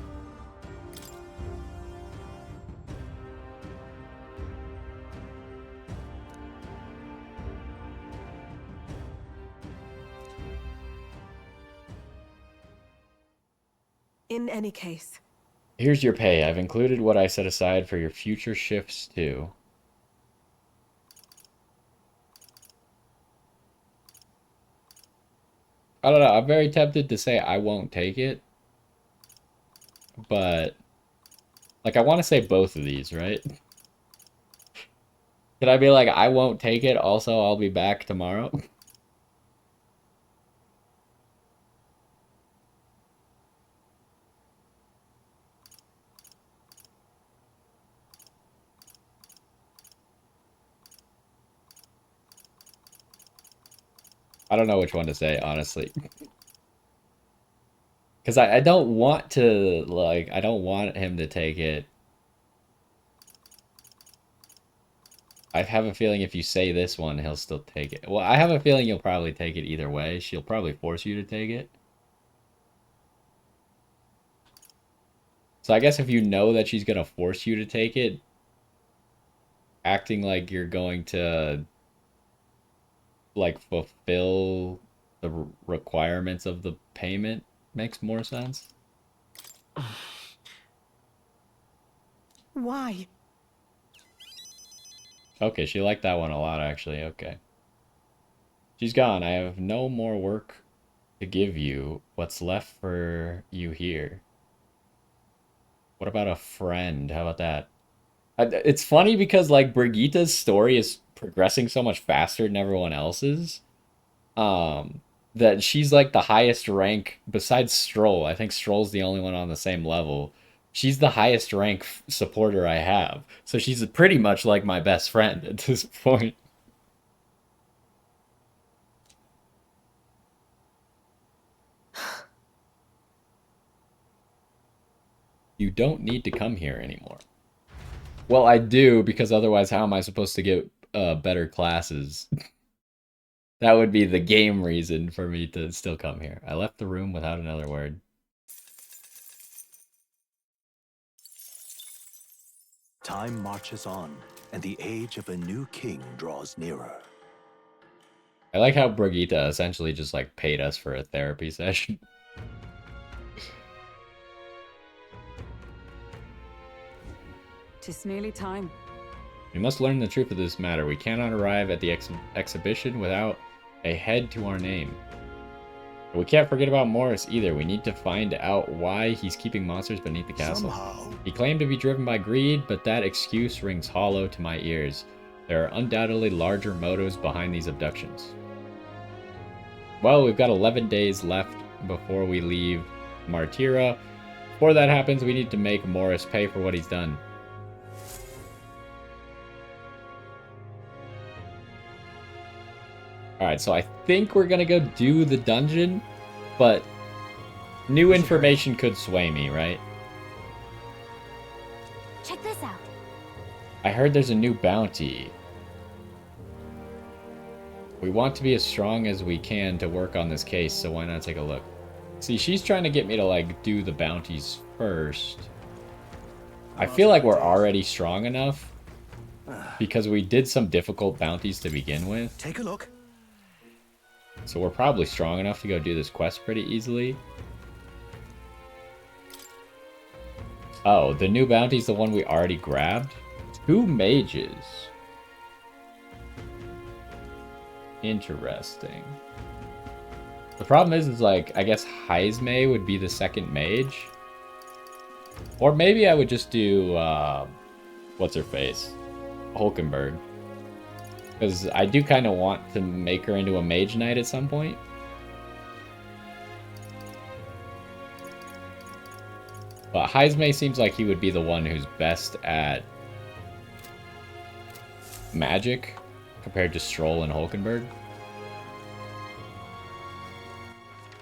In any case. Here's your pay. I've included what I set aside for your future shifts, too. I don't know. I'm very tempted to say I won't take it. But, like, I want to say both of these, right? Could I be like, I won't take it, also I'll be back tomorrow? I don't know which one to say, honestly. Because I don't want to, like, I don't want him to take it. I have a feeling if you say this one, he'll still take it. Well, I have a feeling you'll probably take it either way. She'll probably force you to take it. So I guess if you know that she's going to force you to take it, acting like you're going to, like, fulfill the requirements of the payment makes more sense. Why? Okay, she liked that one a lot, actually. Okay. She's gone. I have no more work to give you. What's left for you here? What about a friend? How about that? It's funny because, like, Brigitta's story is progressing so much faster than everyone else's. That she's, like, the highest rank, besides Stroll. I think Stroll's the only one on the same level. She's the highest rank supporter I have. So she's pretty much like my best friend at this point. You don't need to come here anymore. Well, I do, because otherwise how am I supposed to get better classes? That would be the game reason for me to still come here. I left the room without another word. Time marches on, and the age of a new king draws nearer. I like how Brigitta essentially just, like, paid us for a therapy session. Tis nearly time. We must learn the truth of this matter. We cannot arrive at the exhibition without a head to our name. But we can't forget about Morris either. We need to find out why he's keeping monsters beneath the castle. Somehow, He claimed to be driven by greed, but that excuse rings hollow to my ears. There are undoubtedly larger motives behind these abductions. Well, we've got 11 days left before we leave Martira. Before that happens, we need to make Morris pay for what he's done. Alright, so I think we're gonna go do the dungeon, but new information could sway me, right? Check this out. I heard there's a new bounty. We want to be as strong as we can to work on this case, so why not take a look? See, she's trying to get me to, like, do the bounties first. I feel like we're already strong enough because we did some difficult bounties to begin with. take a look. So we're probably strong enough to go do this quest pretty easily. Oh, the new bounty's the one we already grabbed? 2 mages. Interesting. The problem is like, I guess Heismay would be the second mage. Or maybe I would just do, what's her face? Hulkenberg. Because I do kind of want to make her into a mage knight at some point. But Heismay seems like he would be the one who's best at magic compared to Stroll and Hulkenberg.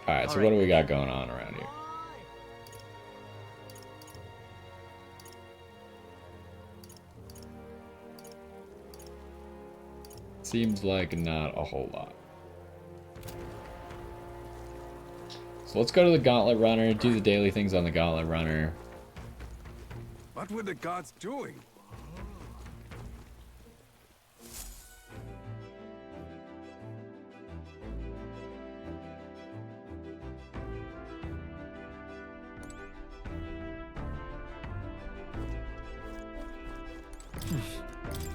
Alright, so what do we got going on around here? Seems like not a whole lot. So let's go to the Gauntlet Runner, do the daily things on the Gauntlet Runner. What were the gods doing?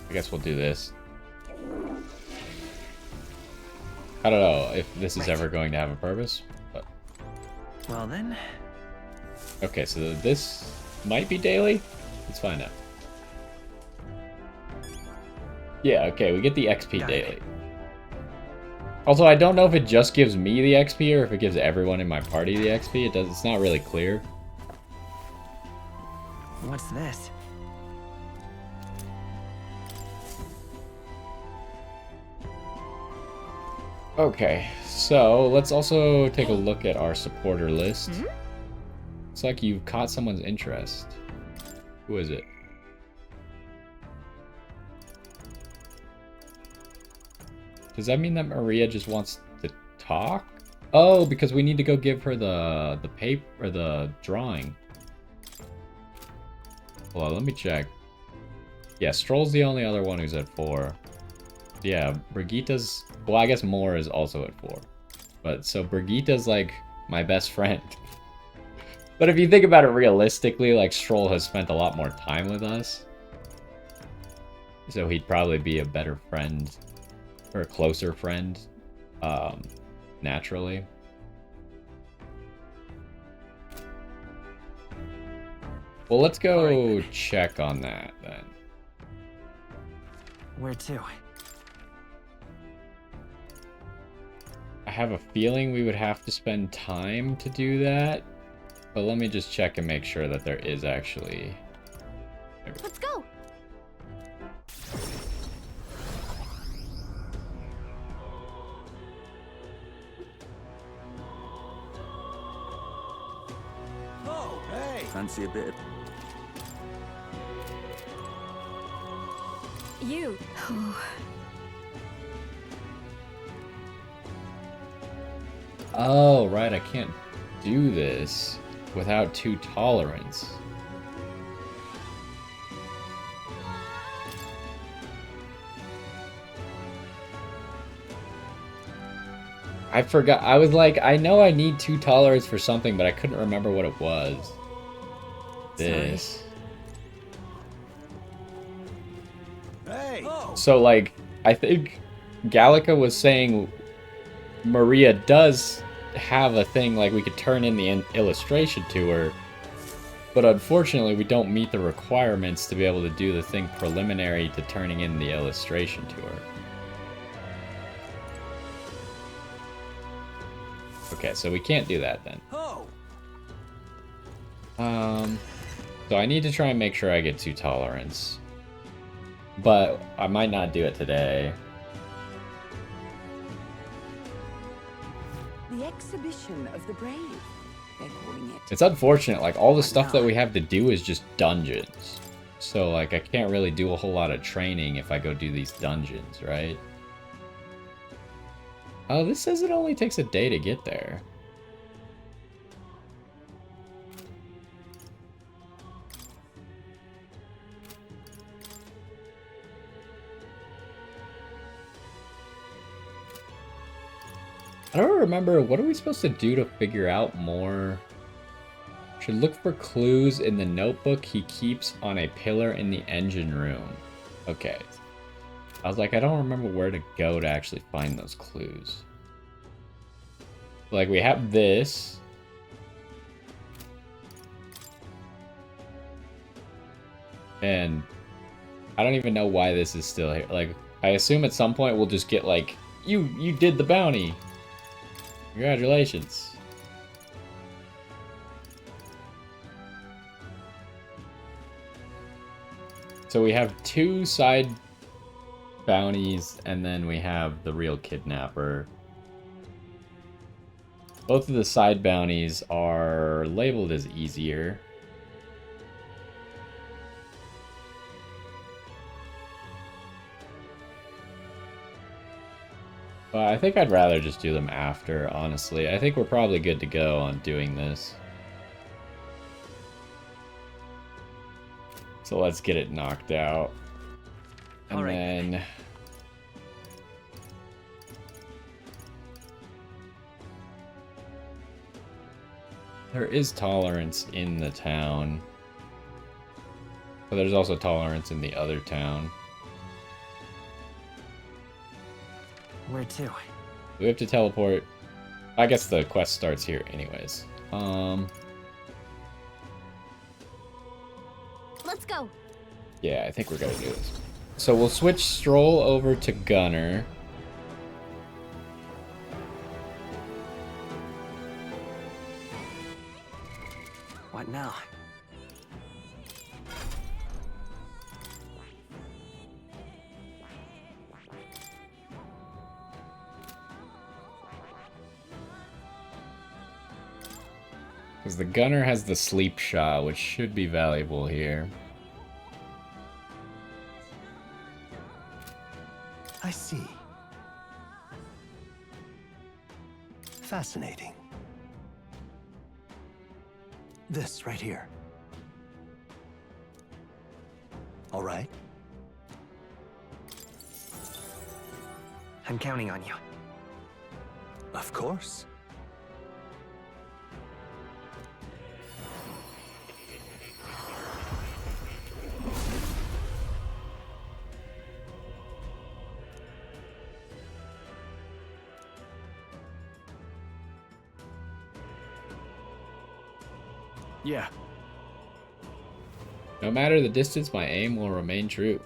I guess we'll do this. I don't know if this is ever going to have a purpose, but... Well then... Okay, so this might be daily? Let's find out. Yeah, okay, we get the XP daily. Also, I don't know if it just gives me the XP or if it gives everyone in my party the XP. It's not really clear. What's this? Okay, so let's also take a look at our supporter list. It's like you've caught someone's interest. Who is it? Does that mean that Maria just wants to talk? Oh, because we need to go give her the paper or the drawing. Hold on, let me check. Yeah, Stroll's the only other one who's at 4. Yeah, Brigitte's... Well, I guess Moore is also at 4. But, so Brigitte's like my best friend. But if you think about it realistically, like Stroll has spent a lot more time with us. So he'd probably be a better friend, or a closer friend, naturally. Well, let's go check on that then. Where to? I have a feeling we would have to spend time to do that. But let me just check and make sure that there is actually... Let's go. Oh, hey! Fancy a bit of... You. Oh, right, I can't do this without 2 tolerance. I forgot. I was like, I know I need 2 tolerance for something, but I couldn't remember what it was. This. Hey! So, like, I think Gallica was saying Maria does have a thing, like, we could turn in the illustration to her, but unfortunately we don't meet the requirements to be able to do the thing preliminary to turning in the illustration to her. Okay, so we can't do that then. So I need to try and make sure I get 2 tolerance. But I might not do it today. The exhibition of the brave, they're calling it. It's unfortunate, like, all the stuff that we have to do is just dungeons. So, like, I can't really do a whole lot of training if I go do these dungeons, right? Oh, this says it only takes a day to get there. I don't remember, what are we supposed to do to figure out more? Should look for clues in the notebook he keeps on a pillar in the engine room. Okay. I was like, I don't remember where to go to actually find those clues. Like, we have this. And I don't even know why this is still here. Like, I assume at some point we'll just get like, you did the bounty. Congratulations. So we have 2 side bounties, and then we have the real kidnapper. Both of the side bounties are labeled as easier. But I think I'd rather just do them after, honestly. I think we're probably good to go on doing this. So let's get it knocked out. And All right. then... there is tolerance in the town. But there's also tolerance in the other town. Where to? We have to teleport. I guess the quest starts here anyways. Let's go. Yeah, I think we're gonna do this. So we'll switch Stroll over to Gunner. What now? Because the Gunner has the sleep shot, which should be valuable here. I see. Fascinating. This right here. All right. I'm counting on you. Of course. Yeah. No matter the distance, my aim will remain true.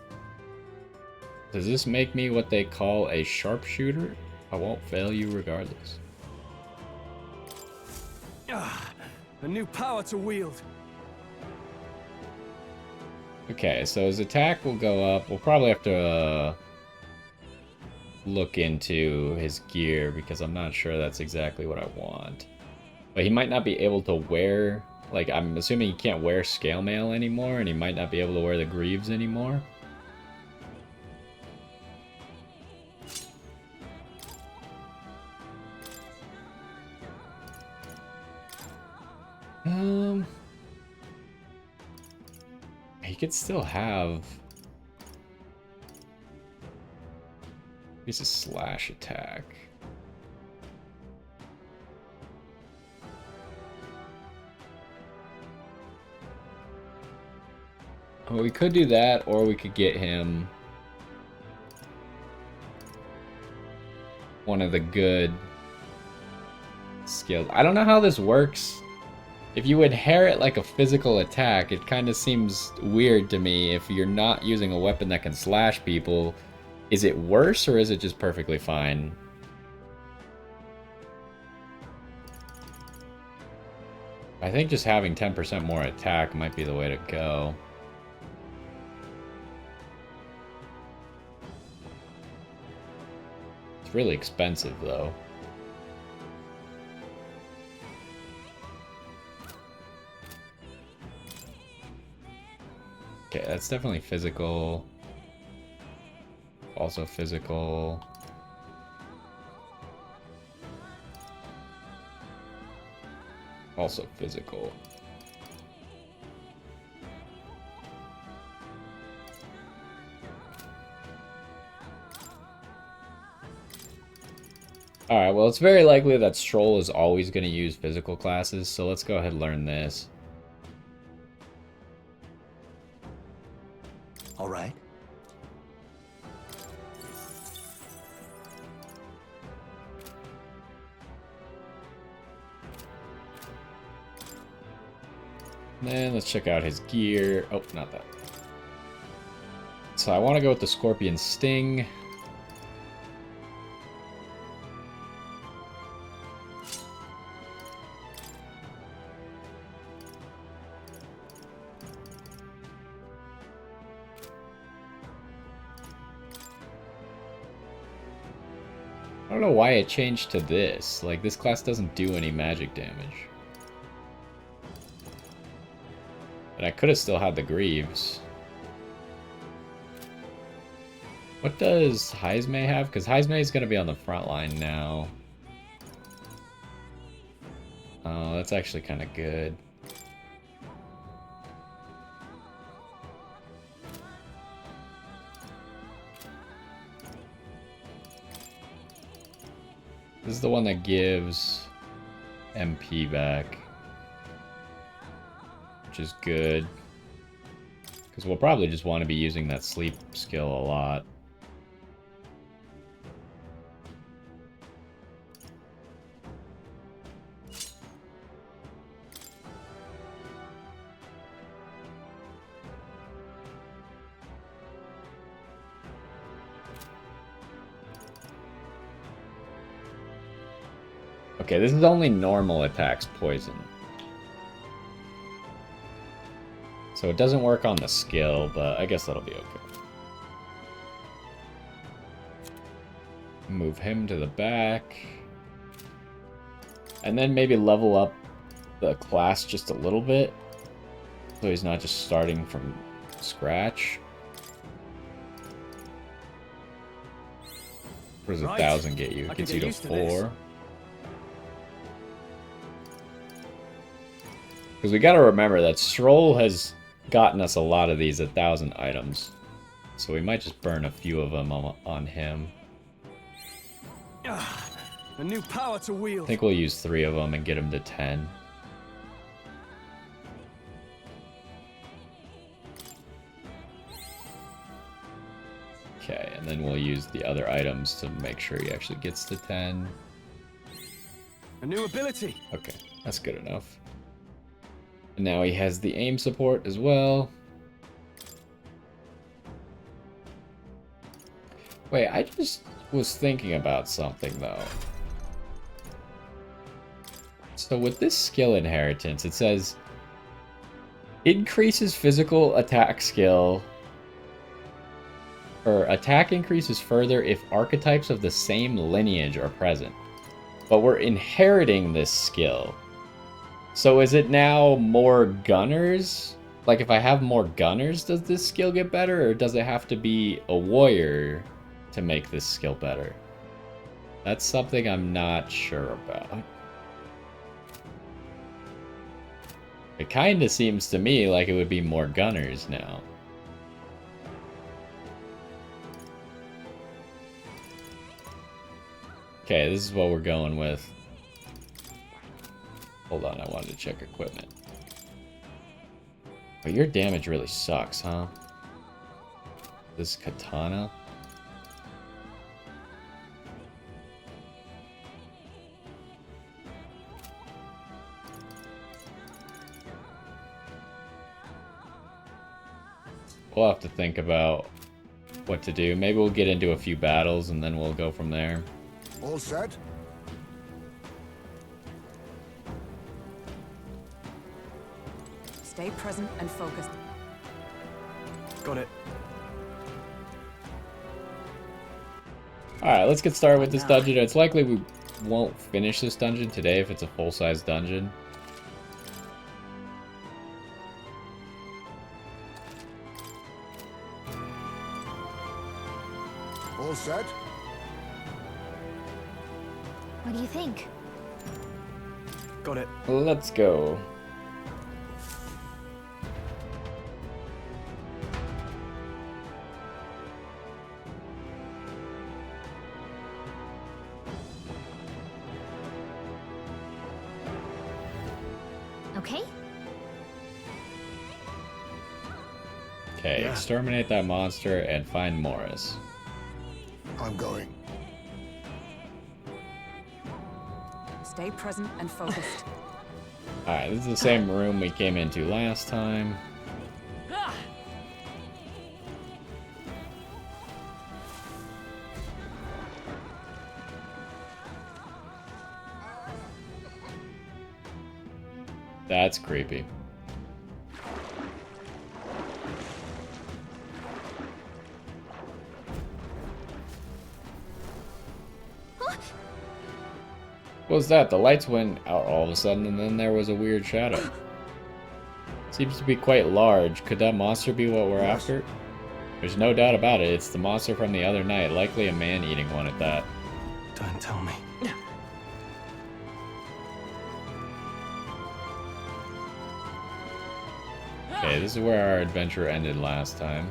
Does this make me what they call a sharpshooter? I won't fail you regardless. Ah, a new power to wield. Okay, so his attack will go up. We'll probably have to look into his gear because I'm not sure that's exactly what I want. But he might not be able to wear... like, I'm assuming he can't wear scale mail anymore, and he might not be able to wear the greaves anymore. He could still have... he's a slash attack. Well, we could do that, or we could get him one of the good skills. I don't know how this works. If you inherit like a physical attack, it kind of seems weird to me. If you're not using a weapon that can slash people, is it worse or is it just perfectly fine? I think just having 10% more attack might be the way to go. It's really expensive, though. Okay, that's definitely physical. Also physical. Also physical. Alright, well, it's very likely that Stroll is always going to use physical classes, so let's go ahead and learn this. All right. And then let's check out his gear. Oh, not that. So I want to go with the Scorpion Sting. I don't know why it changed to this. Like, this class doesn't do any magic damage. But I could have still had the Greaves. What does Heismay have? Because Heismay is going to be on the front line now. Oh, that's actually kind of good. This is the one that gives MP back, which is good. Because we'll probably just want to be using that sleep skill a lot. Okay, this is only normal attacks poison. So it doesn't work on the skill, but I guess that'll be okay. Move him to the back. And then maybe level up the class just a little bit. So he's not just starting from scratch. What does 1,000 get you? It gets you to 4. Because we gotta remember that Stroll has gotten us a lot of these 1,000 items. So we might just burn a few of them on him. A new power to wield. I think we'll use 3 of them and get him to 10. Okay, and then we'll use the other items to make sure he actually gets to 10. A new ability. Okay, that's good enough. And now he has the aim support as well. Wait, I just was thinking about something though. So with this skill inheritance, it says increases physical attack skill, or attack increases further if archetypes of the same lineage are present. But we're inheriting this skill. So is it now more gunners? Like if I have more gunners, does this skill get better? Or does it have to be a warrior to make this skill better? That's something I'm not sure about. It kind of seems to me like it would be more gunners now. Okay, this is what we're going with. Hold on, I wanted to check equipment. But your damage really sucks, huh? This katana? We'll have to think about what to do. Maybe we'll get into a few battles and then we'll go from there. All set? Stay present and focused. Got it. Alright, let's get started with this dungeon. It's likely we won't finish this dungeon today if it's a full-size dungeon. All set? What do you think? Got it. Let's go. Okay. Okay, Yeah. exterminate that monster and find Morris. I'm going. Stay present and focused. Alright, this is the same room we came into last time. That's creepy. What was that? The lights went out all of a sudden, and then there was a weird shadow. Seems to be quite large. Could that monster be what we're after? There's no doubt about it. It's the monster from the other night. Likely a man-eating one at that. Don't tell me. Okay, this is where our adventure ended last time.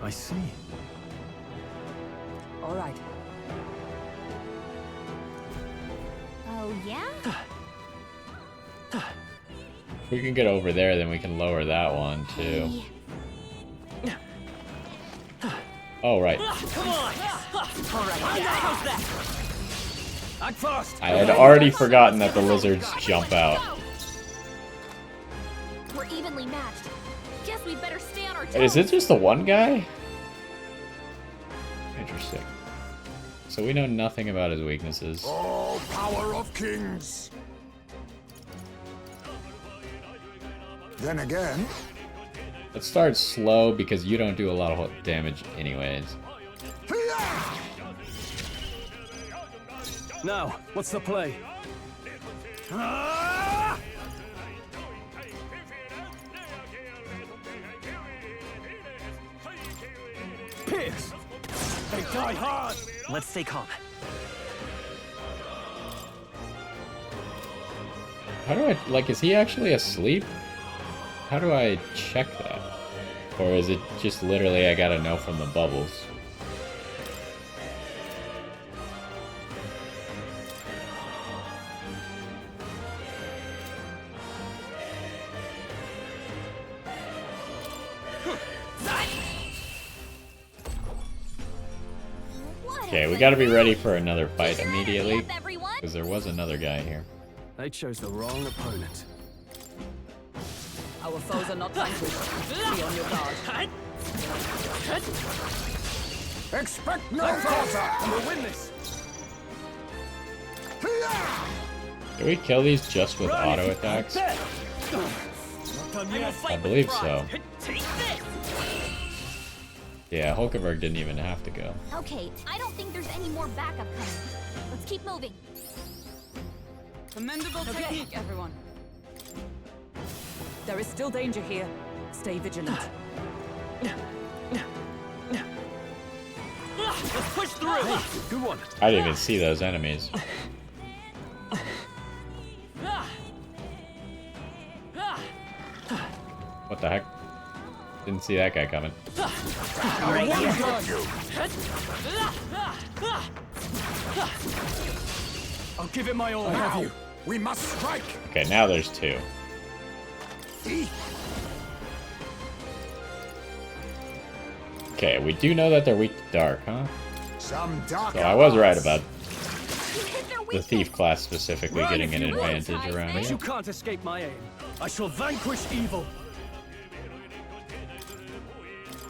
I see. All right. Oh, yeah? If we can get over there, then we can lower that one, too. Hey. Oh, right. Come on! Alright, how's that? Act fast! I had already forgotten that the lizards jump out. We're evenly matched. Guess we'd better stay on our toes. Wait, is it just the one guy? Interesting. So we know nothing about his weaknesses. Oh, power of kings! Then again, Let's start slow because you don't do a lot of damage anyways. Now, what's the play? Pierce! They die hard! Let's stay calm. How do I, like, is he actually asleep? How do I check that? Or is it just literally I gotta know from the bubbles? Okay, we gotta be ready for another fight immediately, because there was another guy here. They chose the wrong opponent. Our foes are not vanquished. Be on your guard. expect no quarter! We'll win this! Do we kill these just with auto attacks? Not done yet. I believe so. Take this! Yeah, Hulkenberg didn't even have to go. Okay, I don't think there's any more backup coming. Let's keep moving. Commendable technique, everyone. There is still danger here. Stay vigilant. Let's push through! Good one. I didn't even see those enemies. What the heck? Didn't see that guy coming. I'll give it my all. I have you. We must strike! Okay, now there's two. Okay, we do know that they're weak to dark, huh? Some dark So I was right about You hit their the weakness. thief class specifically Run getting if an you want, advantage around But here. you can't escape my aim. I shall vanquish evil.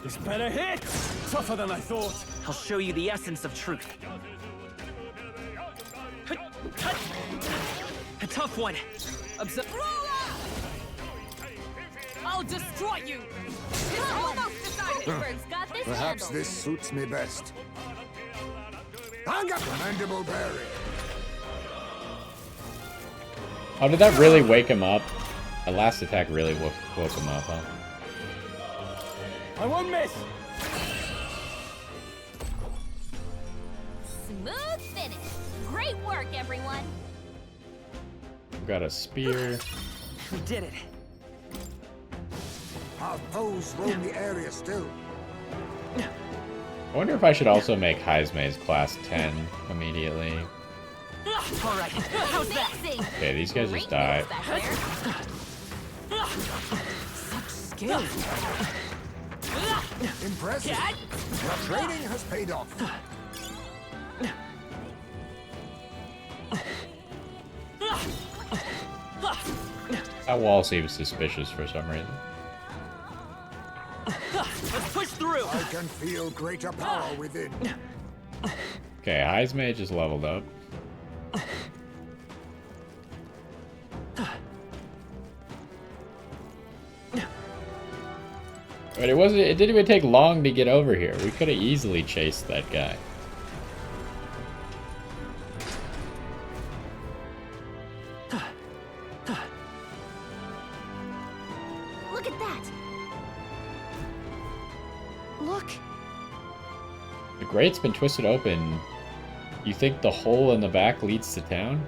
This better hit! Tougher than I thought. I'll show you the essence of truth. A tough one. I'll destroy you. It's almost decided. Bird's got this Perhaps handled. this suits me best. I got commendable bearing. Oh, did that really wake him up? The last attack really woke him up, huh? I won't miss. Smooth finish. Great work, everyone. We've got a spear. We did it. Our foes roam the area still. I wonder if I should also make Heisme's class 10 immediately. All right, how's that? Amazing. Okay, these guys Great just die. moves back there. skill. Impressive. Your training has paid off. That wall seems suspicious for some reason. Let's push through. I can feel greater power within. Okay, Heismay just leveled up. But it didn't even take long to get over here. We could have easily chased that guy. Look at that! Look! The grate's been twisted open. You think the hole in the back leads to town?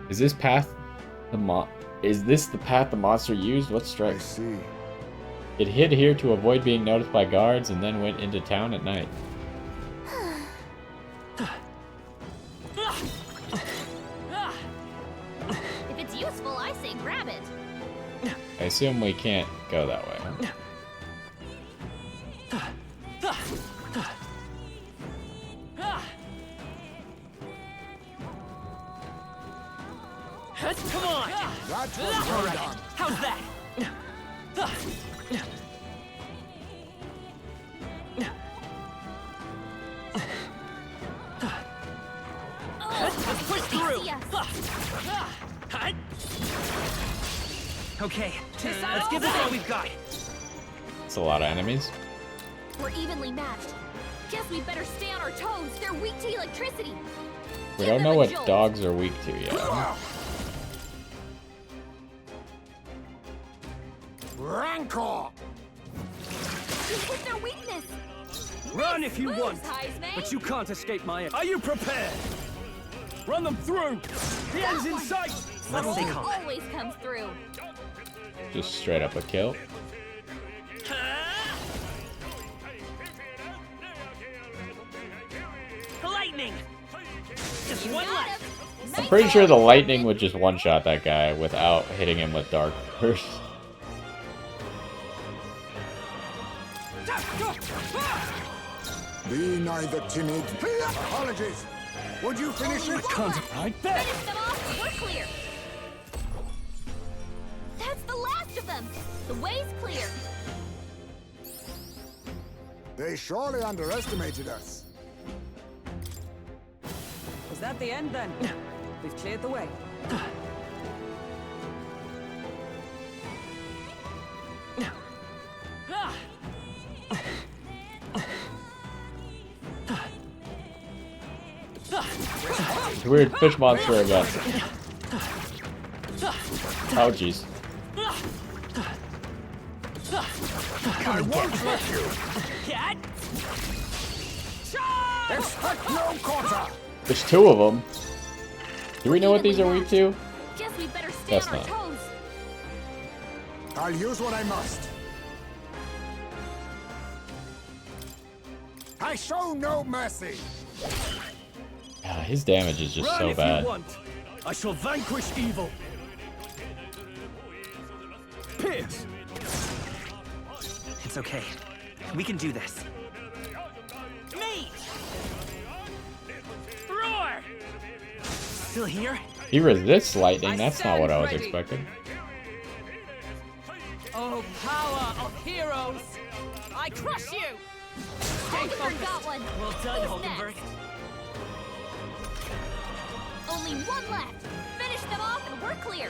Is this the path the monster used? What I strikes? see. It hid here to avoid being noticed by guards and then went into town at night. If it's useful, I say grab it. I assume we can't go that way, huh? Come on. That was All well right. done. How's that? Let's push through. Yes. Okay, let's give this all we've got. It's a lot of enemies. We're evenly matched. Guess we better stay on our toes. They're weak to electricity. We Give don't them know a what jolt. dogs are weak to yet. Rancor! You hit their weakness. Run if you Moves, want, Heismay. but you can't escape my aim. Are you prepared? Run them through. The end's in sight. Let's stay calm. Always comes through. Just straight up a kill. Lightning. Just You one got left. him. I'm Nice pretty one. sure the lightning would just one-shot that guy without hitting him with dark first. Be neither timid. Apologies. Would you finish it? Right there. Finish them off and we're clear. That's the last of them. The way's clear. They surely underestimated us. Is that the end then? We've cleared the way. It's a weird fish monster again. Oh jeez. I won't let you. Cat. Expect no quarter. There's two of them. Do we know what these are weak to? Guess we better stay Guess on our not. toes. I'll use what I must. I show no mercy. His damage is just Run so if bad. you want. I shall vanquish evil. Pierce. It's okay. We can do this. Me. Roar. Still here? He resists lightning. I That's not what I was stand ready. expecting. Oh, power of heroes! I crush you! Stay Hulkenberg got focused. one. Well done, Who's Hulkenberg. next? Only one left. Finish them off and we're clear.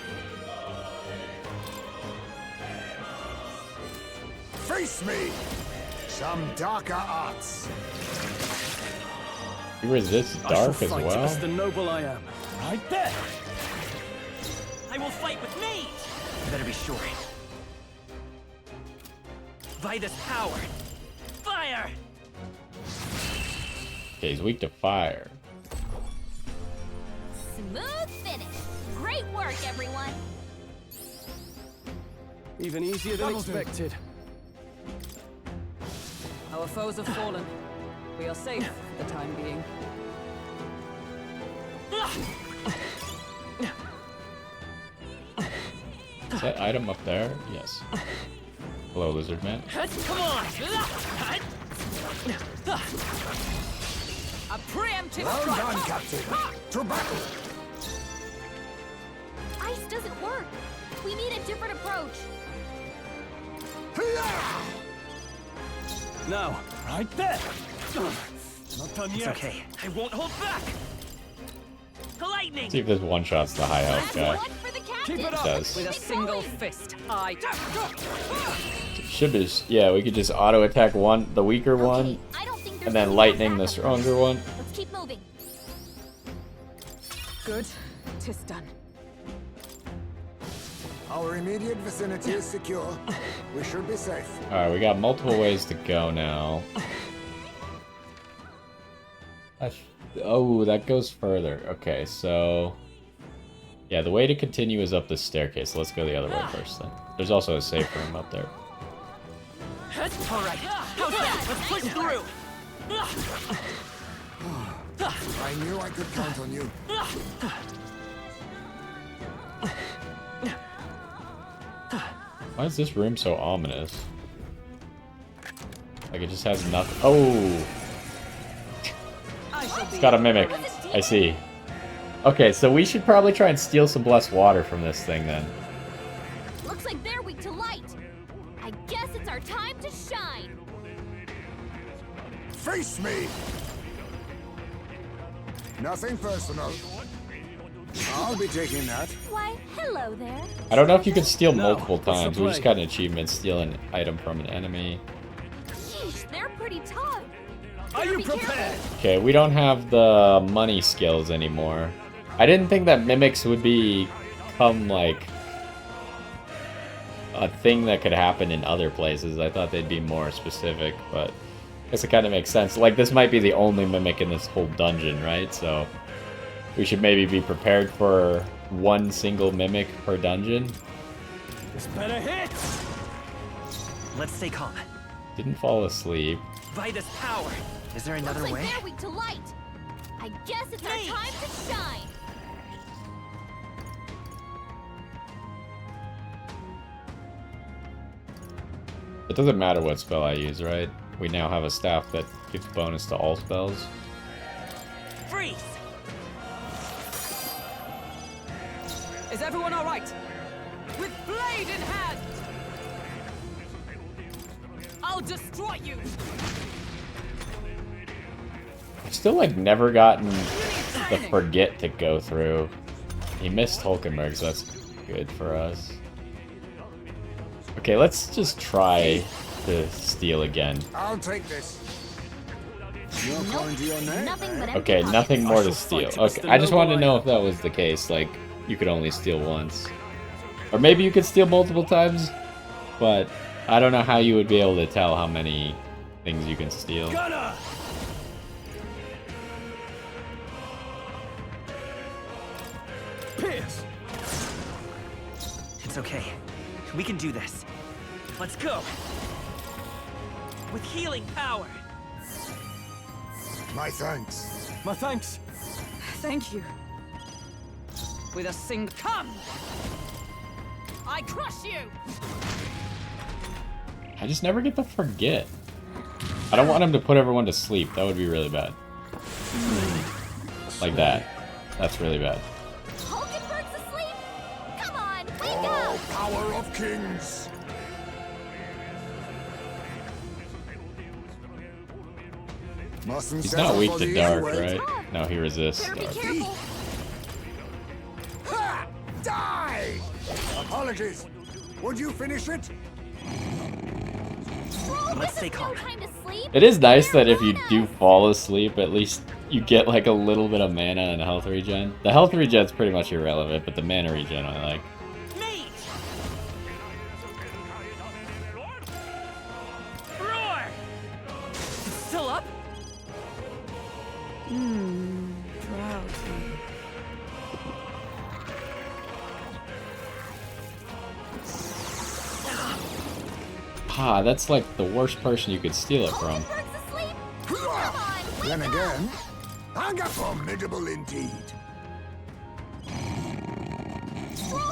Face me. Some darker arts. He resists I shall dark as fight well. as the noble I am. Right there. I will fight with me. Better be sure. By this power. Fire. Okay, he's weak to fire. Smooth finish. Great work, everyone. Even easier than expected. Our foes have fallen. We are safe for the time being. Is that item up there? Yes. Hello, lizard man. Come on! A preemptive Well strike! done, Captain. To battle. Ice doesn't work. We need a different approach. Now, right there. Not done It's yet. okay. I won't hold back. Lightning. See if this one shots the high health guy. One for the captain. Keep it up. Does. With a single fist, I... Should just, yeah, we could just auto attack the weaker one, Okay, I don't think there's and then any more lightning the backup. stronger one. Let's keep moving. Good. 'Tis done. Our immediate vicinity is secure. We should be safe. Alright, we got multiple ways to go now. Oh, that goes further. Okay, so... Yeah, the way to continue is up the staircase. Let's go the other way first then. There's also a safe room up there. Alright, how's that? Let's push through! I knew I could count on you. Why is this room so ominous? Like it just has nothing. Oh! It's got a mimic. I see. Okay, so we should probably try and steal some blessed water from this thing then. Looks like they're weak to light. I guess it's our time to shine. Face me! Nothing personal. I'll be taking that. Why, hello there. I don't know if you can steal No, multiple what's the times. We just play? got an achievement, steal an item from an enemy. Sheesh, they're pretty tough. Are you Be careful. prepared? Okay, we don't have the money skills anymore. I didn't think that mimics would become like a thing that could happen in other places. I thought they'd be more specific, but I guess it kind of makes sense. Like, this might be the only mimic in this whole dungeon, right? So we should maybe be prepared for one single mimic per dungeon. This better hit. Let's stay calm. Didn't fall asleep. Vitus power. Is there another Looks like way? they're weak to light. I guess it's our time to shine. It doesn't matter what spell I use, right? We now have a staff that gives bonus to all spells. Freeze. Is everyone alright? With blade in hand! I'll destroy you! I've still, like, never gotten the forget to go through. He missed Hulkenberg, so that's good for us. Okay, let's just try to steal again. I'll take this. You're calling to your name? Nothing but Okay, empty nothing more to shall steal. fight to Okay, the I just wanted to noble know if that was the case, like, you could only steal once. Or maybe you could steal multiple times, but I don't know how you would be able to tell how many things you can steal. Gunner. Pierce. It's okay. We can do this. Let's go. With healing power. My thanks. My thanks. Thank you. With a single... Come! I crush you! I just never get the forget. I don't want him to put everyone to sleep. That would be really bad. Like that. That's really bad. Hulkenberg's asleep? Come on, wake Oh, up! power of kings! Mustn't He's settle not weak for to the dark, easy way. right? No, he resists Better be dark. careful. Ha! Die! Apologies. Would you finish it? Bro, Let's this stay is calm. no time to sleep. It is nice They're that if you on do us. fall asleep, at least you get like a little bit of mana and health regen. The health regen's pretty much irrelevant, but the mana regen I like. Mage. Roar. Still up? Drowsy. Ah, that's like the worst person you could steal it from. Hulkenberg's asleep? Come on, wake Then up! again, I'm formidable indeed.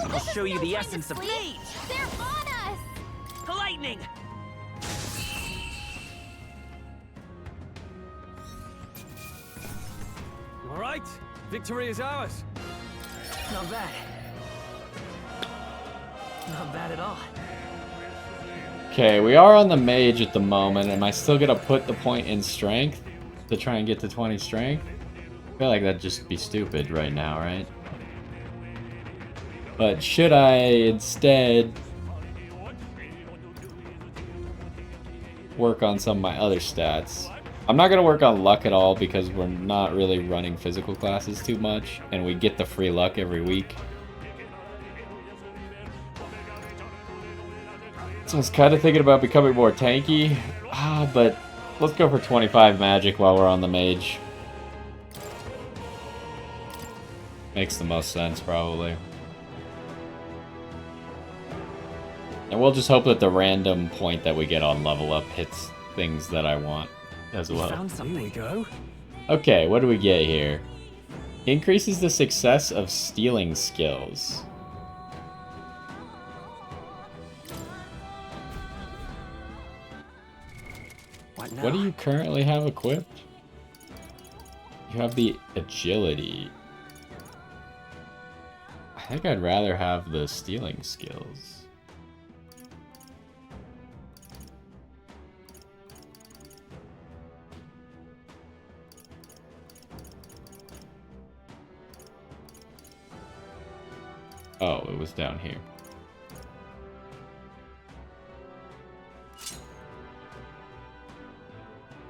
I'll show you the essence of Mage! They're on us! lightning. All right, victory is ours. Not bad. Not bad at all. Okay, we are on the mage at the moment. Am I still gonna put the point in strength to try and get to 20 strength? I feel like that'd just be stupid right now, right? But should I instead work on some of my other stats? I'm not gonna work on luck at all because we're not really running physical classes too much, and we get the free luck every week. So I was kind of thinking about becoming more tanky, but let's go for 25 magic while we're on the mage. Makes the most sense, probably. And we'll just hope that the random point that we get on level up hits things that I want as well. Found something. Here we go. Okay, what do we get here? Increases the success of stealing skills. What now? What do you currently have equipped? You have the agility. I think I'd rather have the stealing skills. Oh, it was down here.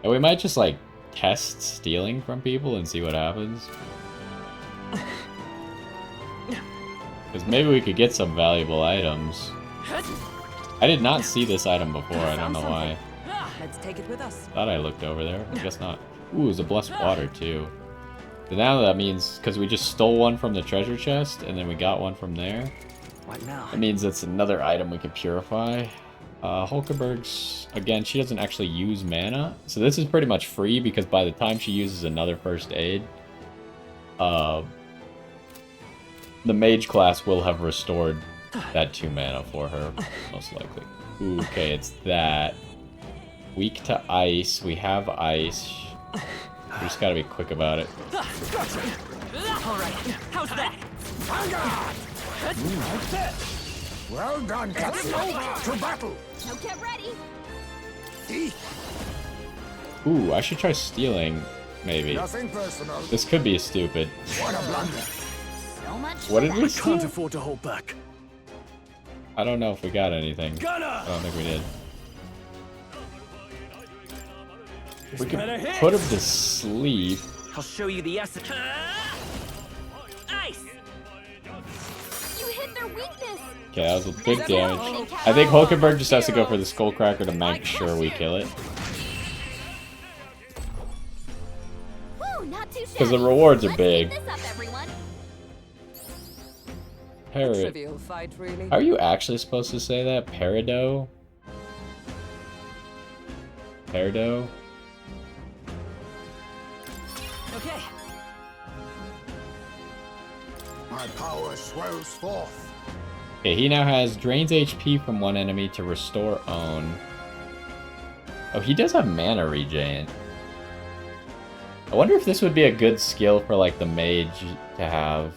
And we might just like test stealing from people and see what happens. Because maybe we could get some valuable items. I did not see this item before, I don't know why. Let's take it with us. Thought I looked over there, I guess not. Ooh, it's a blessed water too. So now that means, because we just stole one from the treasure chest, and then we got one from there. What now? That means it's another item we can purify. Hulkenberg's, again, she doesn't actually use mana. So this is pretty much free, because by the time she uses another first aid, the mage class will have restored that 2 mana for her, most likely. Ooh, okay, it's that. Weak to ice. We have ice. We just gotta be quick about it. Gotcha. All right, how's that? Well done, Captain. To battle. Now get ready! Ooh, I should try stealing, maybe. Nothing personal. This could be stupid. What a blunder. So much What did we Can't steal? afford to hold back. I don't know if we got anything. Gunner! I don't think we did. We better could hit. put him to sleep. I'll show you the essence. Ice. You hit their weakness! Okay, that was a big damage. I think Hulkenberg just has to go for the Skullcracker to make sure we kill it. Woo, not too Because the shabby. rewards are Let's big. keep this up, everyone. Parrot. Trivial fight, really. How are you actually supposed to say that? Peridot? Peridot? Okay. My power swells forth. Okay, he now has drains HP from one enemy to restore own. Oh, he does have mana regen. I wonder if this would be a good skill for like the mage to have.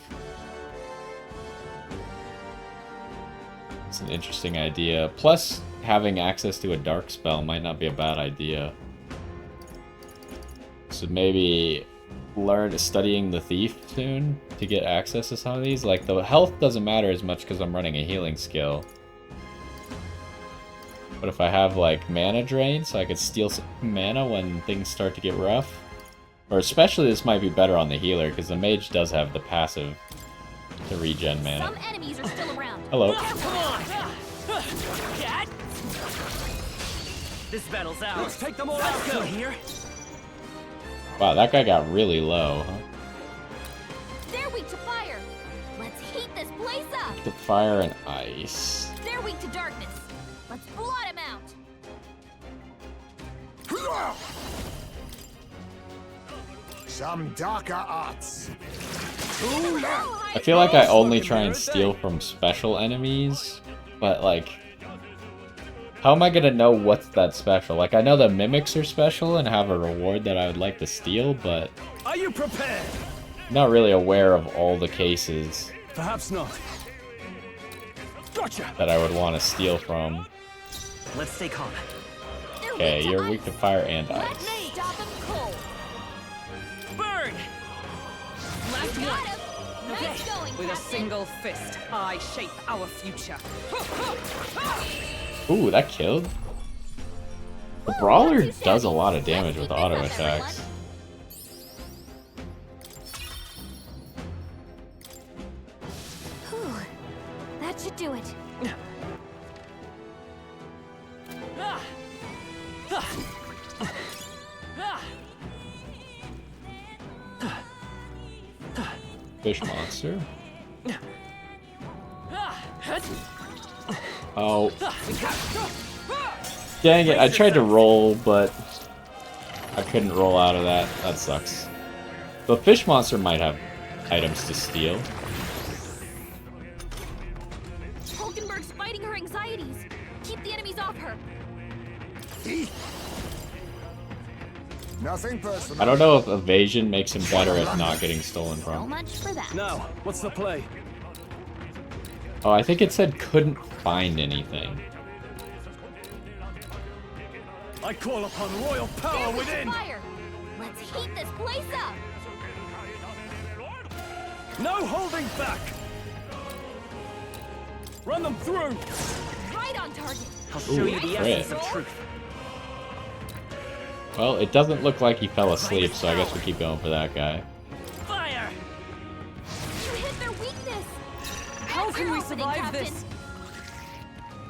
It's an interesting idea. Plus, having access to a dark spell might not be a bad idea. So maybe learn studying the thief soon to get access to some of these. Like the health doesn't matter as much because I'm running a healing skill. But if I have like mana drain, so I could steal some mana when things start to get rough. Or especially this might be better on the healer because the mage does have the passive to regen mana. Some enemies are still around. Hello. Come on. Cat. This battle's ours. Let's take them all Let's out go here. here. Wow, that guy got really low, huh? They're weak to fire. Let's heat this place up. The fire and ice. They're weak to darkness. Let's blot him out. Some darker arts. Too late. I feel like I only try and steal from special enemies, but like, how am I gonna know what's that special? Like, I know the mimics are special and have a reward that I would like to steal, but Are you prepared? I'm not really aware of all the cases Perhaps not. Gotcha. that I would want to steal from. Let's stay calm. Okay, you're weak to fire and Let ice. me stop them cold. Burn! Last Got one. him. Okay, Nice going, with a Captain. single fist, I shape our future. Ooh, that killed. The Brawler does a lot of damage with auto attacks. Whew. That should do it. Ah! Ah! Ah! Fish monster. Ah! Oh. Dang it, I tried to roll, but I couldn't roll out of that. That sucks. The fish monster might have items to steal. Hulkenberg's fighting her anxieties. Keep the enemies off her. Nothing personal. I don't know if evasion makes him better at not getting stolen So from. much for that. Now, what's the play? Oh, I think it said couldn't find anything. I call upon royal power There's the within. fire. Let's heat this place up. No holding back. Run them through. Right on target. I'll show you the crit. essence of truth. Well, it doesn't look like he fell asleep, so I guess we keep going for that guy. Fire! You hit their weakness. How That's can your we opening, survive Captain. this?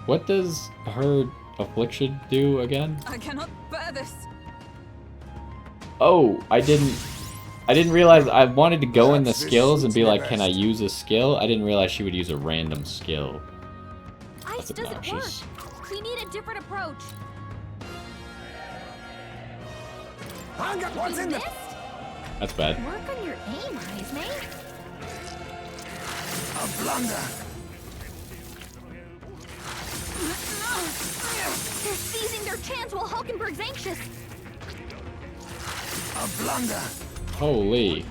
What does her affliction do again? I cannot bear this. Oh, I didn't realize I wanted to go in the skills and be like, can I use a skill? I didn't realize she would use a random skill. Ice That's doesn't work. obnoxious. We need a different approach. Hang up, what's You in the... missed? That's bad. Work on your aim, eyes, mate. A blunder. They're seizing their chance while Hulkenberg's anxious. A blunder. Holy.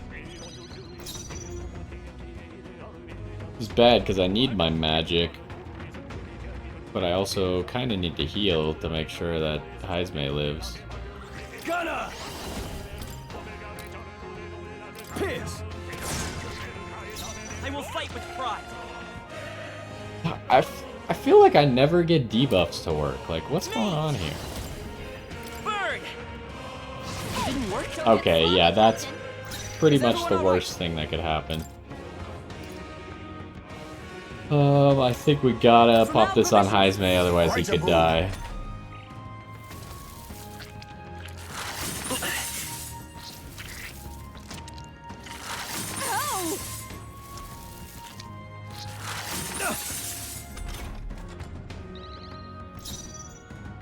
This is bad because I need my magic. But I also kind of need to heal to make sure that Heismay lives. Gunner. Pierce. I will fight with pride. I feel like I never get debuffs to work. Like, what's going on here? Burn! It didn't work. Okay, yeah, that's pretty much the worst thing that could happen. I think we gotta pop this on Heismay, otherwise he could die. Oh!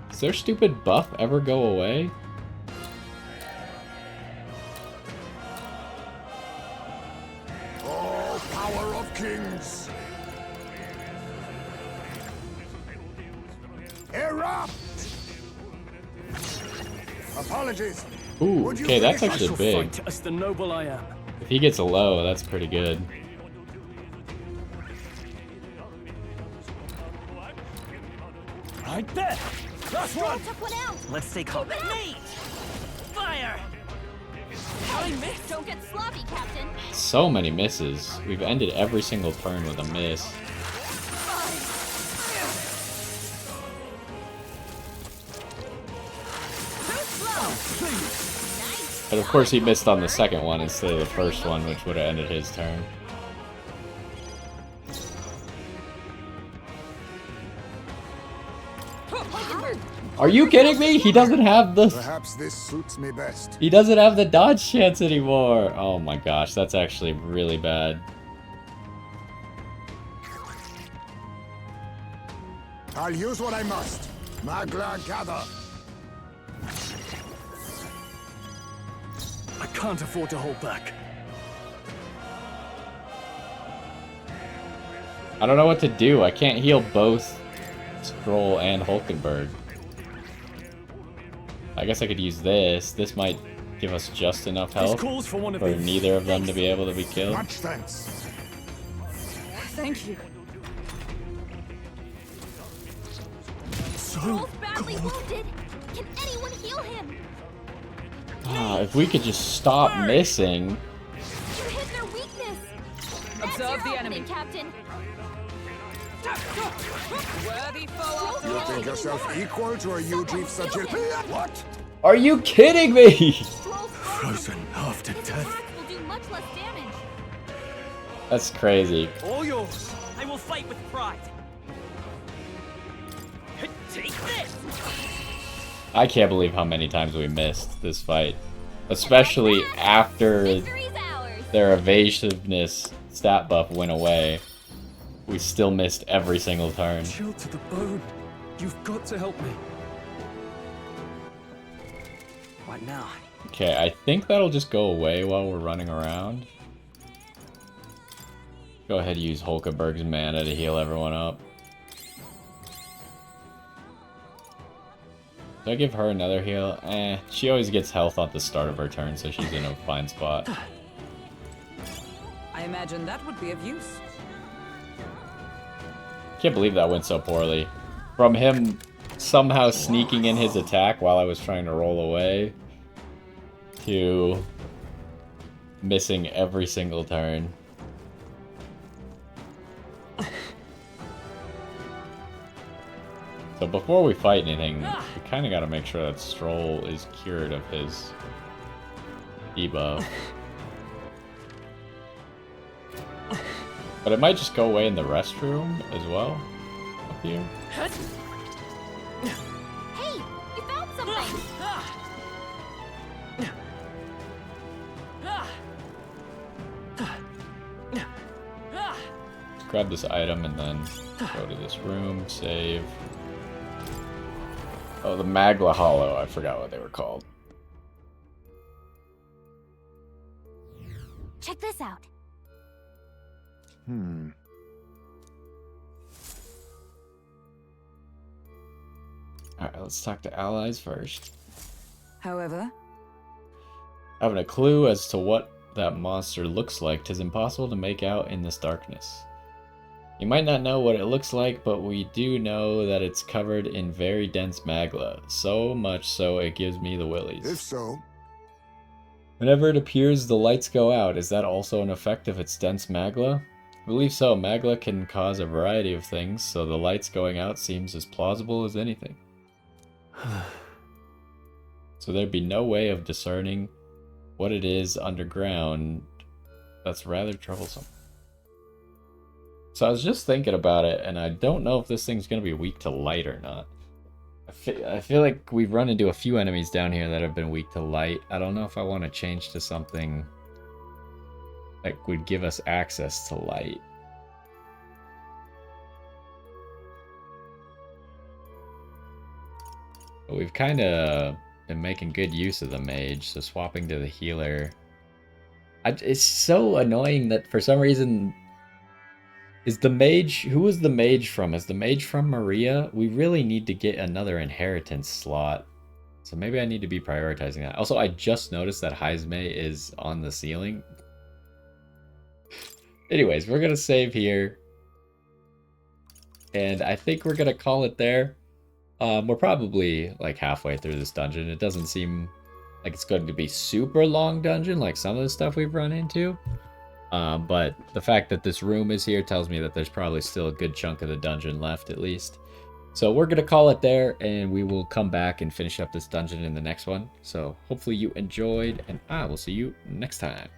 Does their stupid buff ever go away? Oh, power of kings. Erupt! Apologies. Ooh, Would you okay, that's finish? actually big. Fight as the noble I am. If he gets a low, that's pretty good. Right there. Last one. Took one out. Let's stay calm. Keep it up. Me! Fire! I missed. Don't get sloppy, Captain. So many misses. We've ended every single turn with a miss. Too slow. Nice. But of course he missed on the second one instead of the first one, which would have ended his turn. Hulkenberg. Are you kidding me? He doesn't have the... Perhaps this suits me best. He doesn't have the dodge chance anymore. Oh my gosh, that's actually really bad. I'll use what I must. Magla gather. I can't afford to hold back. I don't know what to do. I can't heal both Stroll and Hulkenberg. I guess I could use this. This might give us just enough health for neither of them to be able to be killed. Much thanks. Thank you. Stroll's badly wounded. Can anyone heal him? Ah, if we could just stop missing. You hit their weakness. That's Observe your the enemy. opening, Captain. Worthy foe You think yourself equal to a huge such a... What? Are you kidding me? Stroll's Frozen half to His death. attacks will do much less damage. That's crazy. All yours. I will fight with pride. Take this. I can't believe how many times we missed this fight. Especially after Victory's ours. their evasiveness stat buff went away. We still missed every single turn. Chilled to the bone. You've got to help me. What now? Okay, I think that'll just go away while we're running around. Go ahead and use Hulkenberg's mana to heal everyone up. Do I give her another heal? She always gets health at the start of her turn, so she's in a fine spot. I imagine that would be of use. Can't believe that went so poorly. From him somehow sneaking in his attack while I was trying to roll away, to missing every single turn. So before we fight anything, we kind of got to make sure that Stroll is cured of his debuff. But it might just go away in the restroom as well, up here. Hey, you found something. Grab this item and then go to this room, save. Oh, the Magla Hollow. I forgot what they were called. Check this out. Alright, let's talk to allies first. However, Having a clue as to what that monster looks like, 'tis impossible to make out in this darkness. You might not know what it looks like, but we do know that it's covered in very dense magla. So much so it gives me the willies. If so, Whenever it appears, the lights go out. Is that also an effect of its dense magla? I believe so. Magla can cause a variety of things, so the lights going out seems as plausible as anything. So there'd be no way of discerning what it is underground. That's rather troublesome. So I was just thinking about it, and I don't know if this thing's going to be weak to light or not. I feel like we've run into a few enemies down here that have been weak to light. I don't know if I want to change to something that would give us access to light. But we've kind of been making good use of the mage, so swapping to the healer. It's so annoying that for some reason... Is the mage... Who was the mage from? Is the mage from Maria? We really need to get another inheritance slot. So maybe I need to be prioritizing that. Also, I just noticed that Heisme is on the ceiling. Anyways, we're going to save here. And I think we're going to call it there. We're probably like halfway through this dungeon. It doesn't seem like it's going to be super long dungeon like some of the stuff we've run into. But the fact that this room is here tells me that there's probably still a good chunk of the dungeon left at least. So we're going to call it there, and we will come back and finish up this dungeon in the next one. So hopefully you enjoyed, and I will see you next time.